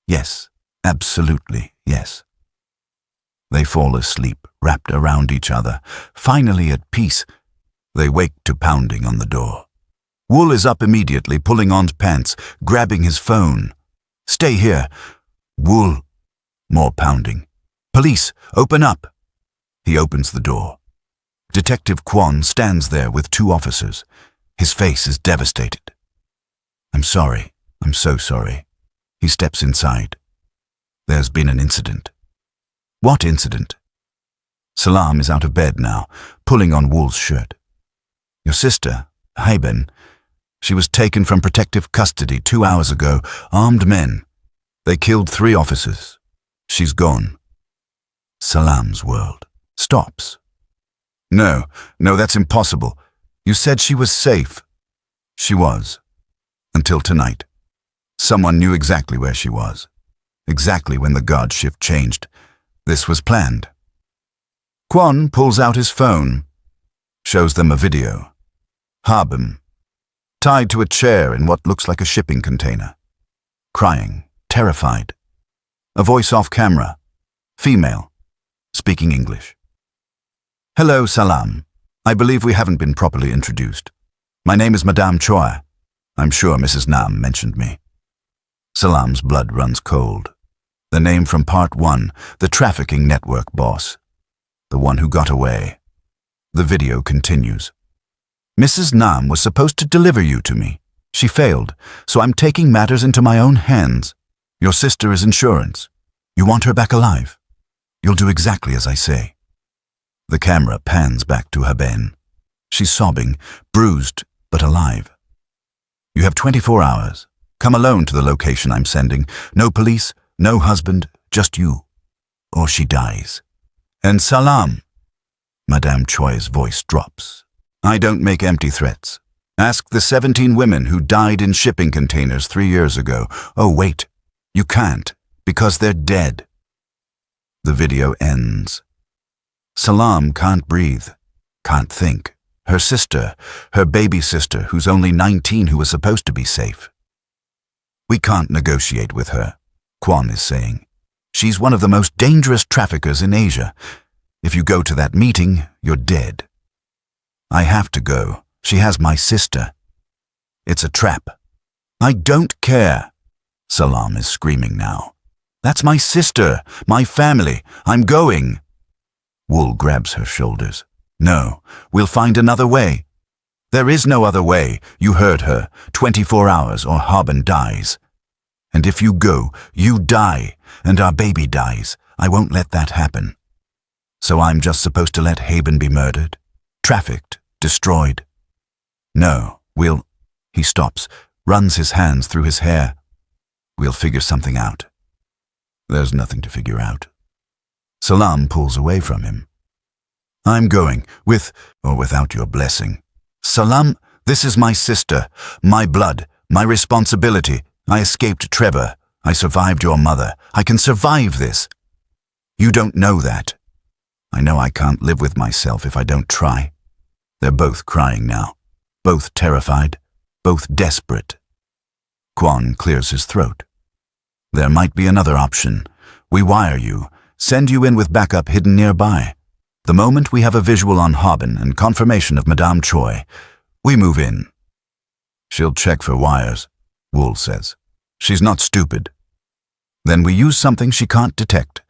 Yes, absolutely, yes. They fall asleep, wrapped around each other. Finally at peace, they wake to pounding on the door. Wool is up immediately, pulling on pants, grabbing his phone. Stay here. Wool. More pounding. Police, open up. He opens the door. Detective Kwon stands there with 2 officers. His face is devastated. I'm sorry. I'm so sorry. He steps inside. There's been an incident. What incident? Salam is out of bed now, pulling on Wool's shirt. Your sister, Hyun, she was taken from protective custody 2 hours ago, armed men. They killed 3 officers. She's gone. Salam's world stops. No, that's impossible. You said she was safe. She was. Until tonight. Someone knew exactly where she was. Exactly when the guard shift changed. This was planned. Kwon pulls out his phone. Shows them a video. Harbin. Tied to a chair in what looks like a shipping container. Crying, terrified. A voice off camera. Female. Speaking English. Hello, Salam. I believe we haven't been properly introduced. My name is Madame Choi. I'm sure Mrs. Nam mentioned me. Salam's blood runs cold. The name from part 1, the trafficking network boss. The one who got away. The video continues. Mrs. Nam was supposed to deliver you to me. She failed, so I'm taking matters into my own hands. Your sister is insurance. You want her back alive. You'll do exactly as I say. The camera pans back to Haben. She's sobbing, bruised, but alive. You have 24 hours. Come alone to the location I'm sending. No police, no husband, just you. Or she dies. And Salam. Madame Choi's voice drops. I don't make empty threats. Ask the 17 women who died in shipping containers 3 years ago. Oh, wait. You can't, because they're dead. The video ends. Salam can't breathe, can't think. Her sister, her baby sister, who's only 19, who was supposed to be safe. We can't negotiate with her, Kwon is saying. She's one of the most dangerous traffickers in Asia. If you go to that meeting, you're dead. I have to go. She has my sister. It's a trap. I don't care. Salam is screaming now. That's my sister, my family. I'm going. Wool grabs her shoulders. No, we'll find another way. There is no other way. You heard her. 24 hours or Haben dies. And if you go, you die, and our baby dies. I won't let that happen. So I'm just supposed to let Haben be murdered, trafficked, destroyed? No, we'll... He stops, runs his hands through his hair. We'll figure something out. There's nothing to figure out. Salam pulls away from him. I'm going, with or without your blessing. Salam, this is my sister, my blood, my responsibility. I escaped Trevor. I survived your mother. I can survive this. You don't know that. I know I can't live with myself if I don't try. They're both crying now, both terrified, both desperate. Kwon clears his throat. There might be another option. We wire you, send you in with backup hidden nearby. The moment we have a visual on Haben and confirmation of Madame Choi, we move in. She'll check for wires, Wool says. She's not stupid. Then we use something she can't detect.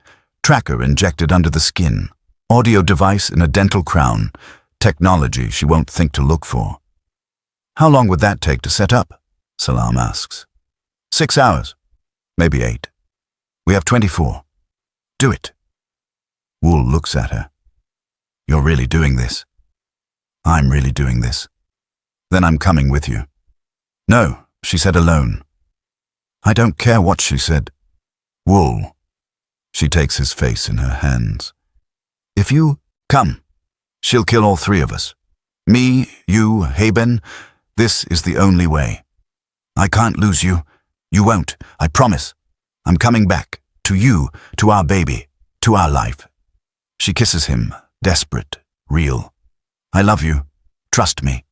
Tracker injected under the skin. Audio device in a dental crown. Technology she won't think to look for. How long would that take to set up? Salam asks. 6 hours. Maybe 8. We have 24. Do it. Wool looks at her. You're really doing this? I'm really doing this. Then I'm coming with you. No, she said alone. I don't care what she said. Wool. She takes his face in her hands. If you come, she'll kill all 3 of us. Me, you, Haben. This is the only way. I can't lose you. You won't, I promise. I'm coming back. To you, to our baby, to our life. She kisses him, desperate, real. I love you. Trust me.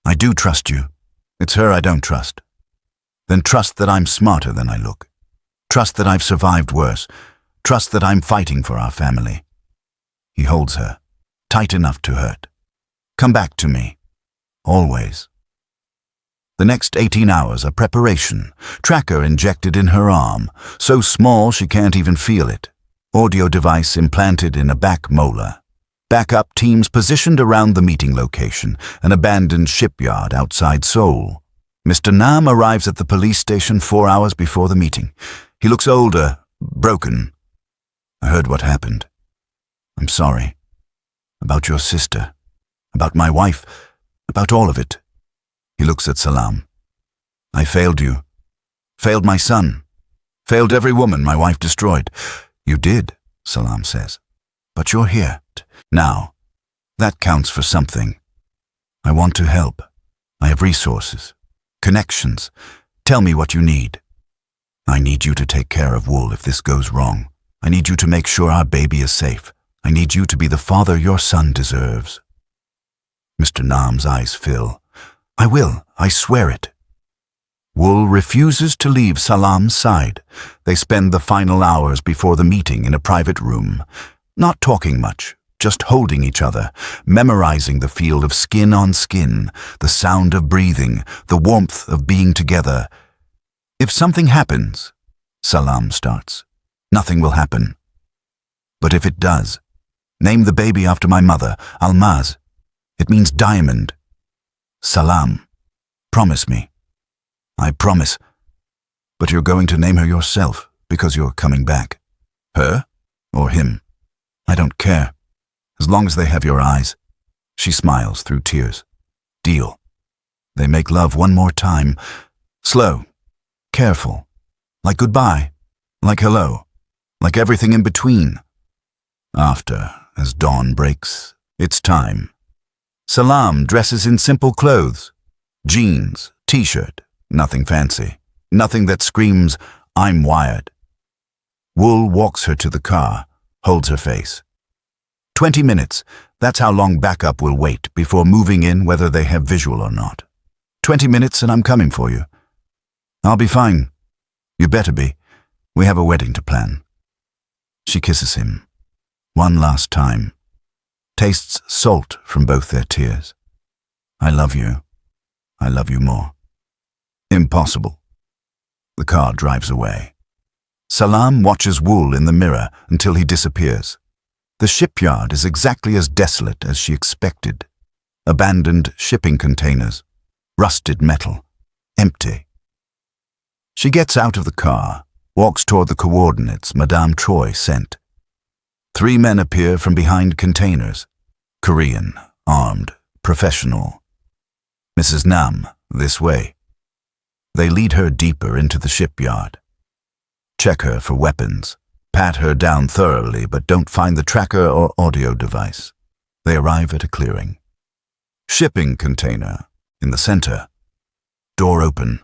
I do trust you. It's her I don't trust. Then trust that I'm smarter than I look. Trust that I've survived worse. Trust that I'm fighting for our family. He holds her, tight enough to hurt. Come back to me. Always. The next 18 hours are preparation. Tracker injected in her arm, so small she can't even feel it. Audio device implanted in a back molar. Backup teams positioned around the meeting location, an abandoned shipyard outside Seoul. Mr. Nam arrives at the police station 4 hours before the meeting. He looks older, broken. I heard what happened. I'm sorry. About your sister. About my wife. About all of it. He looks at Salam. I failed you. Failed my son. Failed every woman my wife destroyed. You did, Salam says. But you're here. Now, that counts for something. I want to help. I have resources. Connections. Tell me what you need. I need you to take care of Wool if this goes wrong. I need you to make sure our baby is safe. I need you to be the father your son deserves. Mr. Nam's eyes fill. I will, I swear it. Wool refuses to leave Salam's side. They spend the final hours before the meeting in a private room. Not talking much, just holding each other, memorizing the feel of skin on skin, the sound of breathing, the warmth of being together. If something happens, Salam starts, nothing will happen. But if it does, name the baby after my mother, Almaz. It means diamond. Salam, promise me. I promise. But you're going to name her yourself because you're coming back. Her or him? I don't care. As long as they have your eyes. She smiles through tears. Deal. They make love one more time. Slow. Careful. Like goodbye. Like hello. Like everything in between. After, as dawn breaks, it's time. Salam dresses in simple clothes. Jeans, t-shirt, nothing fancy. Nothing that screams, I'm wired. Wool walks her to the car, holds her face. 20 minutes, that's how long backup will wait before moving in whether they have visual or not. 20 minutes and I'm coming for you. I'll be fine. You better be. We have a wedding to plan. She kisses him. One last time. Tastes salt from both their tears. I love you. I love you more. Impossible. The car drives away. Salam watches Wool in the mirror until he disappears. The shipyard is exactly as desolate as she expected. Abandoned shipping containers, rusted metal, empty. She gets out of the car, walks toward the coordinates Madame Troy sent. 3 men appear from behind containers. Korean, armed, professional. Mrs. Nam, this way. They lead her deeper into the shipyard. Check her for weapons. Pat her down thoroughly, but don't find the tracker or audio device. They arrive at a clearing. Shipping container, in the center. Door open.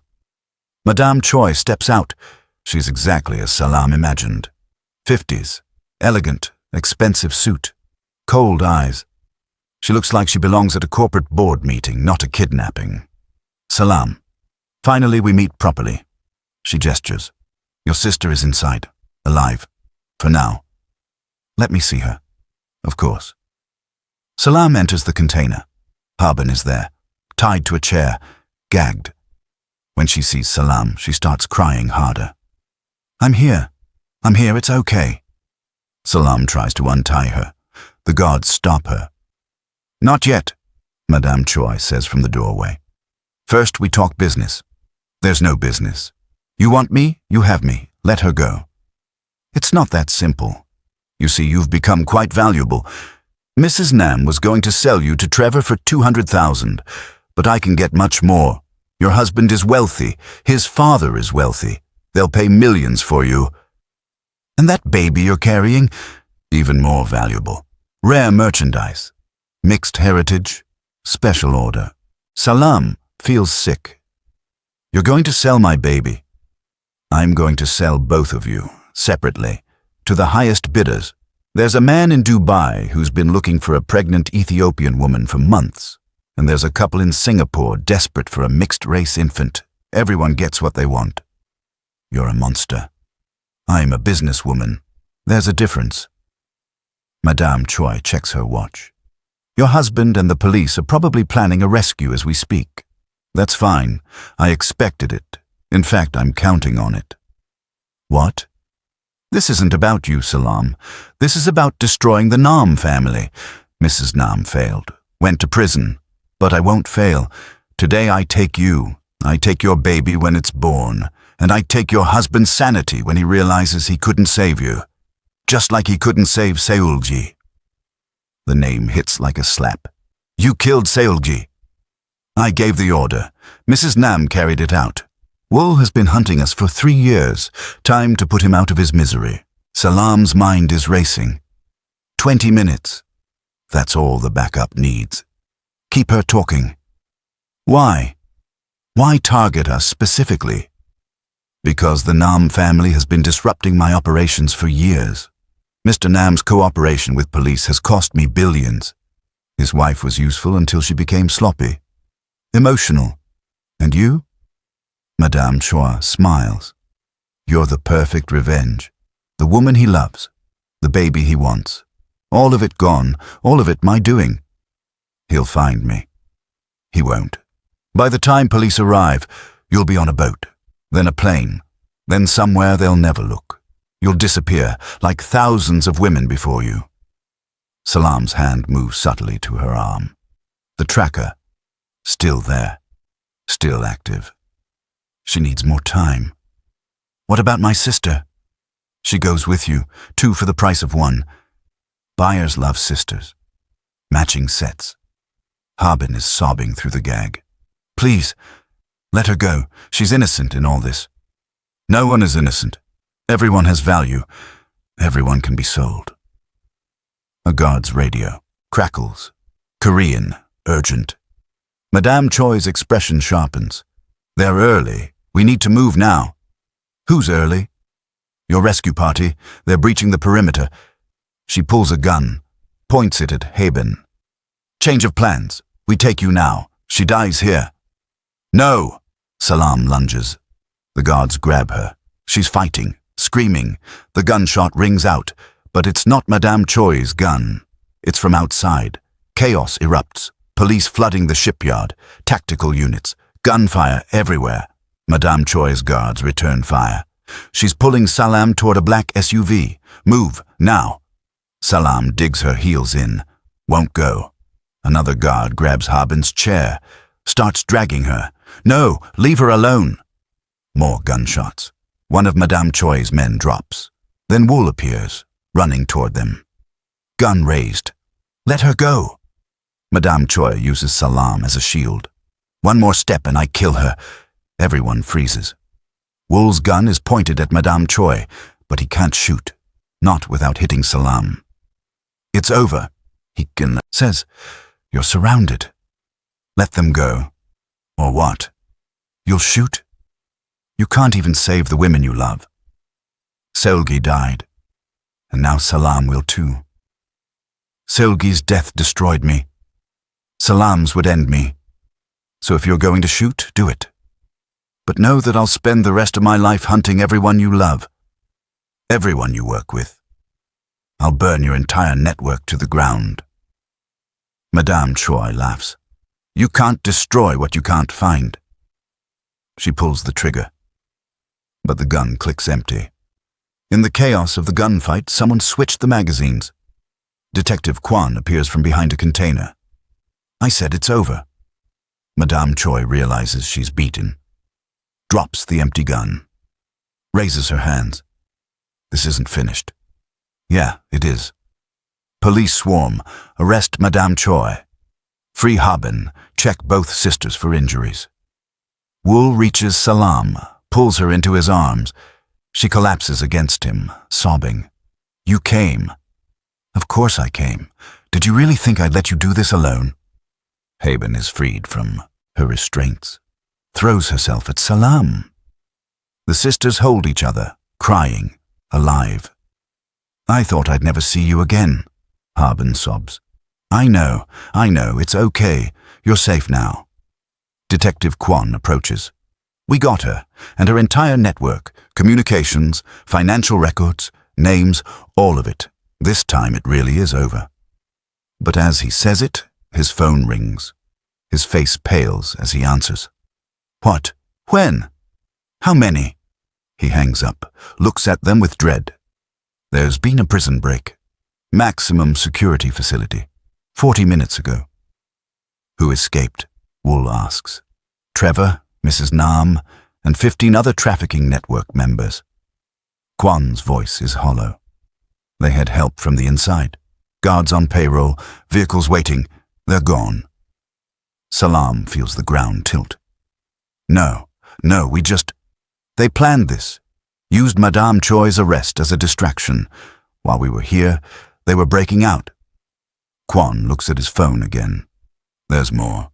Madame Choi steps out. She's exactly as Salam imagined. 50s, elegant, expensive suit, cold eyes. She looks like she belongs at a corporate board meeting, not a kidnapping. Salam. Finally, we meet properly. She gestures. Your sister is inside, alive. For now. Let me see her. Of course. Salam enters the container. Harbin is there, tied to a chair, gagged. When she sees Salam, she starts crying harder. I'm here, it's okay. Salam tries to untie her. The guards stop her. Not yet, Madame Choi says from the doorway. First we talk business. There's no business. You want me, you have me. Let her go. It's not that simple. You see, you've become quite valuable. Mrs. Nam was going to sell you to Trevor for 200,000, but I can get much more. Your husband is wealthy. His father is wealthy. They'll pay millions for you. And that baby you're carrying, even more valuable. Rare merchandise. Mixed heritage. Special order. Salam feels sick. You're going to sell my baby. I'm going to sell both of you, separately, to the highest bidders. There's a man in Dubai who's been looking for a pregnant Ethiopian woman for months. And there's a couple in Singapore desperate for a mixed-race infant. Everyone gets what they want. You're a monster. I'm a businesswoman. There's a difference. Madame Choi checks her watch. Your husband and the police are probably planning a rescue as we speak. That's fine. I expected it. In fact, I'm counting on it. What? This isn't about you, Salam. This is about destroying the Nam family. Mrs. Nam failed. Went to prison. But I won't fail. Today I take you. I take your baby when it's born. And I take your husband's sanity when he realizes he couldn't save you. Just like he couldn't save Seulji. The name hits like a slap. You killed Seulji. I gave the order. Mrs. Nam carried it out. Wool has been hunting us for 3 years. Time to put him out of his misery. Salam's mind is racing. 20 minutes. That's all the backup needs. Keep her talking. Why? Why target us specifically? Because the Nam family has been disrupting my operations for years. Mr. Nam's cooperation with police has cost me billions. His wife was useful until she became sloppy. Emotional. And you? Madame Choi smiles. You're the perfect revenge. The woman he loves. The baby he wants. All of it gone. All of it my doing. He'll find me. He won't. By the time police arrive, you'll be on a boat, then a plane, then somewhere they'll never look. You'll disappear, like thousands of women before you. Salam's hand moves subtly to her arm. The tracker, still there, still active. She needs more time. What about my sister? She goes with you, 2 for the price of 1. Buyers love sisters. Matching sets. Harbin is sobbing through the gag. Please, let her go. She's innocent in all this. No one is innocent. Everyone has value. Everyone can be sold. A guard's radio crackles. Korean, urgent. Madame Choi's expression sharpens. They're early. We need to move now. Who's early? Your rescue party. They're breaching the perimeter. She pulls a gun, points it at Haben. Change of plans. We take you now. She dies here. No! Salam lunges. The guards grab her. She's fighting, screaming. The gunshot rings out, but it's not Madame Choi's gun. It's from outside. Chaos erupts. Police flooding the shipyard. Tactical units. Gunfire everywhere. Madame Choi's guards return fire. She's pulling Salam toward a black SUV. Move, now. Salam digs her heels in, won't go. Another guard grabs Harbin's chair, starts dragging her. No, leave her alone. More gunshots. One of Madame Choi's men drops. Then Wool appears, running toward them. Gun raised. Let her go. Madame Choi uses Salam as a shield. One more step and I kill her. Everyone freezes. Wool's gun is pointed at Madame Choi, but he can't shoot, not without hitting Salam. It's over, he says. You're surrounded. Let them go. Or what? You'll shoot? You can't even save the women you love. Seulgi died, and now Salam will too. Seulgi's death destroyed me. Salam's would end me. So if you're going to shoot, do it. But know that I'll spend the rest of my life hunting everyone you love, everyone you work with. I'll burn your entire network to the ground. Madame Choi laughs. You can't destroy what you can't find. She pulls the trigger, but the gun clicks empty. In the chaos of the gunfight, someone switched the magazines. Detective Kwan appears from behind a container. I said it's over. Madame Choi realizes she's beaten, drops the empty gun, raises her hands. This isn't finished. Yeah, it is. Police swarm, arrest Madame Choi. Free Harbin, check both sisters for injuries. Wool reaches Salam, pulls her into his arms. She collapses against him, sobbing. You came. Of course I came. Did you really think I'd let you do this alone? Haben is freed from her restraints, throws herself at Salam. The sisters hold each other, crying, alive. I thought I'd never see you again, Harbin sobs. I know, it's okay. You're safe now. Detective Kwan approaches. We got her, and her entire network, communications, financial records, names, all of it. This time it really is over. But as he says it, his phone rings. His face pales as he answers. What? When? How many? He hangs up, looks at them with dread. There's been a prison break. Maximum security facility. 40 minutes ago. Who escaped? Wool asks. Trevor, Mrs. Nam, and 15 other trafficking network members. Kwan's voice is hollow. They had help from the inside. Guards on payroll, vehicles waiting. They're gone. Salam feels the ground tilt. No, They planned this. Used Madame Choi's arrest as a distraction. While we were here, they were breaking out. Kwan looks at his phone again. There's more.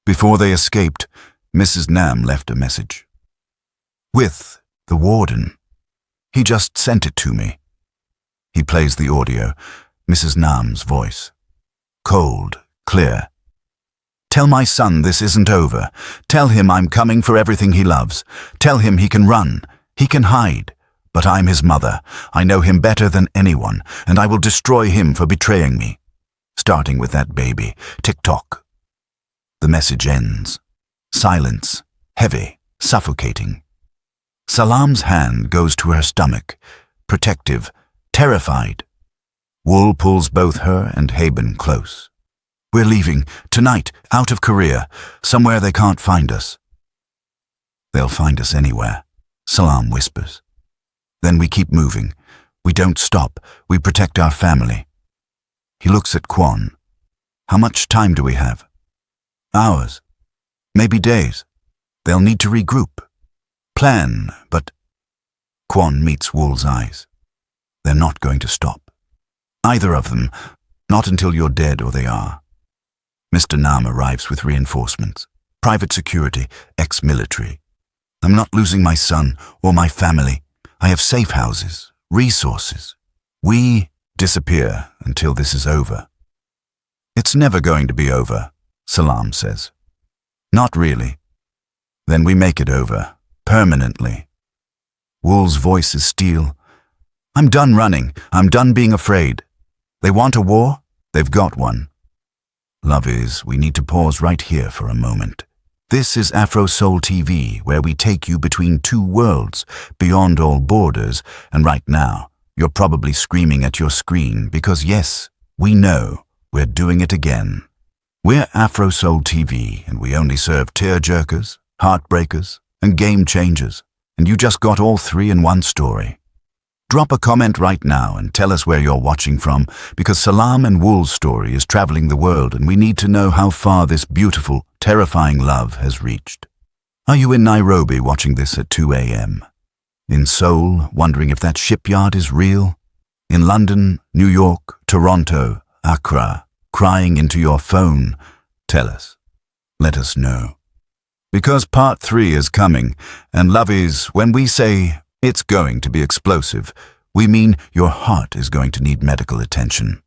Before they escaped, Mrs. Nam left a message. With the warden. He just sent it to me. He plays the audio, Mrs. Nam's voice. Cold, clear. Tell my son this isn't over. Tell him I'm coming for everything he loves. Tell him he can run, he can hide. But I'm his mother. I know him better than anyone, and I will destroy him for betraying me. Starting with that baby. Tick-tock. The message ends. Silence. Heavy. Suffocating. Salam's hand goes to her stomach. Protective. Terrified. Wool pulls both her and Haben close. We're leaving. Tonight. Out of Korea. Somewhere they can't find us. They'll find us anywhere, Salam whispers. Then we keep moving. We don't stop. We protect our family. He looks at Kwan. How much time do we have? Hours. Maybe days. They'll need to regroup. Plan, but... Kwan meets Wool's eyes. They're not going to stop. Either of them. Not until you're dead or they are. Mr. Nam arrives with reinforcements. Private security, ex-military. I'm not losing my son or my family. I have safe houses, resources. We disappear until this is over. It's never going to be over, Salam says. Not really. Then we make it over, permanently. Wool's voice is steel. I'm done running. I'm done being afraid. They want a war? They've got one. Love is, we need to pause right here for a moment. This is Afro Soul TV, where we take you between two worlds, beyond all borders, and right now, You're probably screaming at your screen because yes, we know we're doing it again. We're Afro Soul TV and we only serve tear-jerkers, heartbreakers, and game changers. And you just got all three in one story. Drop a comment right now and tell us where you're watching from because Salam and Wool's story is traveling the world and we need to know how far this beautiful, terrifying love has reached. Are you in Nairobi watching this at 2 a.m.? In Seoul, wondering if that shipyard is real? In London, New York, Toronto, Accra, crying into your phone? Tell us. Let us know. Because part 3 is coming, and lovies, when we say it's going to be explosive, we mean your heart is going to need medical attention.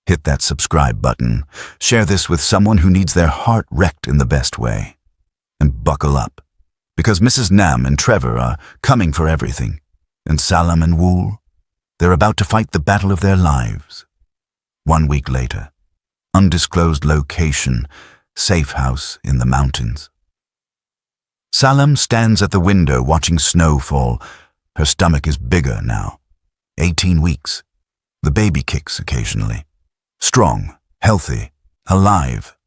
Hit that subscribe button, share this with someone who needs their heart wrecked in the best way. And buckle up, because Mrs. Nam and Trevor are coming for everything, and Salam and Wool, they're about to fight the battle of their lives. 1 week later, undisclosed location, safe house in the mountains. Salam stands at the window watching snow fall. Her stomach is bigger now. 18 weeks. The baby kicks occasionally. Strong, healthy, alive.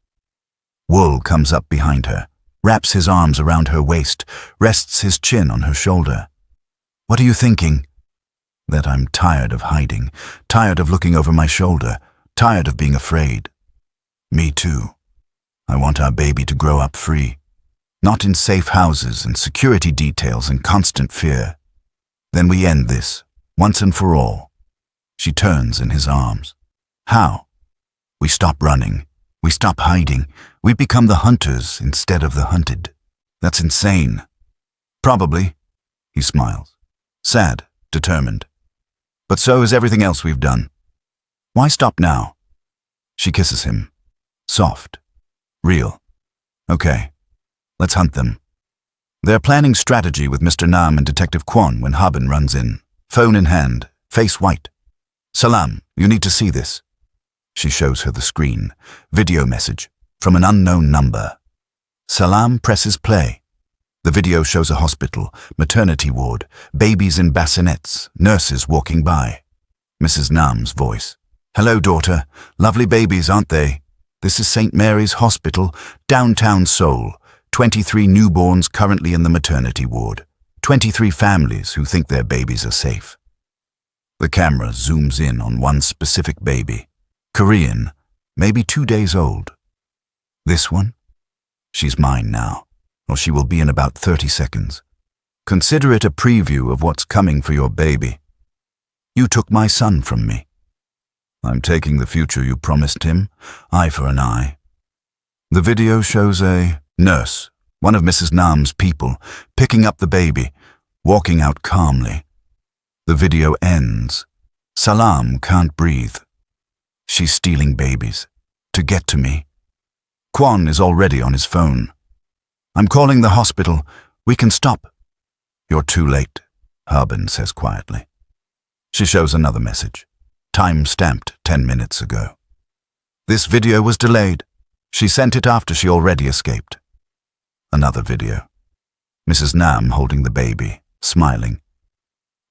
Wool comes up behind her, wraps his arms around her waist, rests his chin on her shoulder. What are you thinking? That I'm tired of hiding, tired of looking over my shoulder, tired of being afraid. Me too. I want our baby to grow up free. Not in safe houses and security details and constant fear. Then we end this, once and for all. She turns in his arms. How? We stop running. We stop hiding. We become the hunters instead of the hunted. That's insane. Probably. He smiles. Sad, determined. But so is everything else we've done. Why stop now? She kisses him. Soft. Real. Okay. Let's hunt them. They're planning strategy with Mr. Nam and Detective Kwon when Haben runs in, phone in hand, face white. Salam, you need to see this. She shows her the screen. Video message from an unknown number. Salam presses play. The video shows a hospital, maternity ward, babies in bassinets, nurses walking by. Mrs. Nam's voice. Hello, daughter. Lovely babies, aren't they? This is St. Mary's Hospital, downtown Seoul. 23 newborns currently in the maternity ward. 23 families who think their babies are safe. The camera zooms in on one specific baby. Korean, maybe 2 days old. This one? She's mine now, or she will be in about 30 seconds. Consider it a preview of what's coming for your baby. You took my son from me. I'm taking the future you promised him, eye for an eye. The video shows a nurse, one of Mrs. Nam's people, picking up the baby, walking out calmly. The video ends. Salam can't breathe. She's stealing babies to get to me. Kwon is already on his phone. I'm calling the hospital. We can stop. You're too late, Haben says quietly. She shows another message, time-stamped 10 minutes ago. This video was delayed. She sent it after she already escaped. Another video. Mrs. Nam holding the baby, smiling.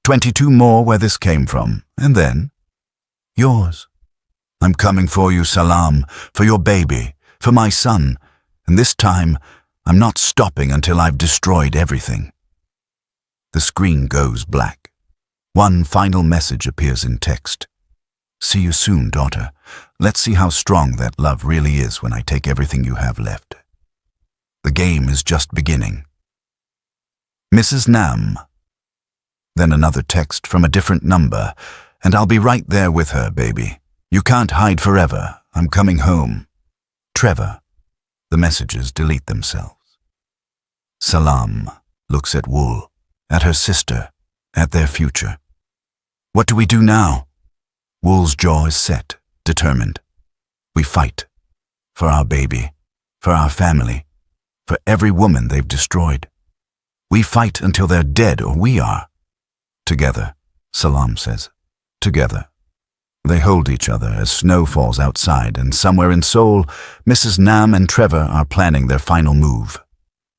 22 more where this came from, and then yours. I'm coming for you, Salam, for your baby, for my son, and this time I'm not stopping until I've destroyed everything. The screen goes black. One final message appears in text. See you soon, daughter. Let's see how strong that love really is when I take everything you have left. The game is just beginning. Mrs. Nam. Then another text from a different number, and I'll be right there with her, baby. You can't hide forever. I'm coming home. Trevor. The messages delete themselves. Salam looks at Wool, at her sister, at their future. What do we do now? Wool's jaw is set, determined. We fight. For our baby. For our family. For every woman they've destroyed. We fight until they're dead or we are. Together, Salam says. Together. They hold each other as snow falls outside, and somewhere in Seoul, Mrs. Nam and Trevor are planning their final move.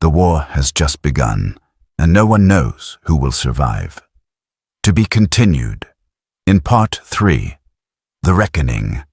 The war has just begun, and no one knows who will survive. To be continued. In Part 3, The Reckoning.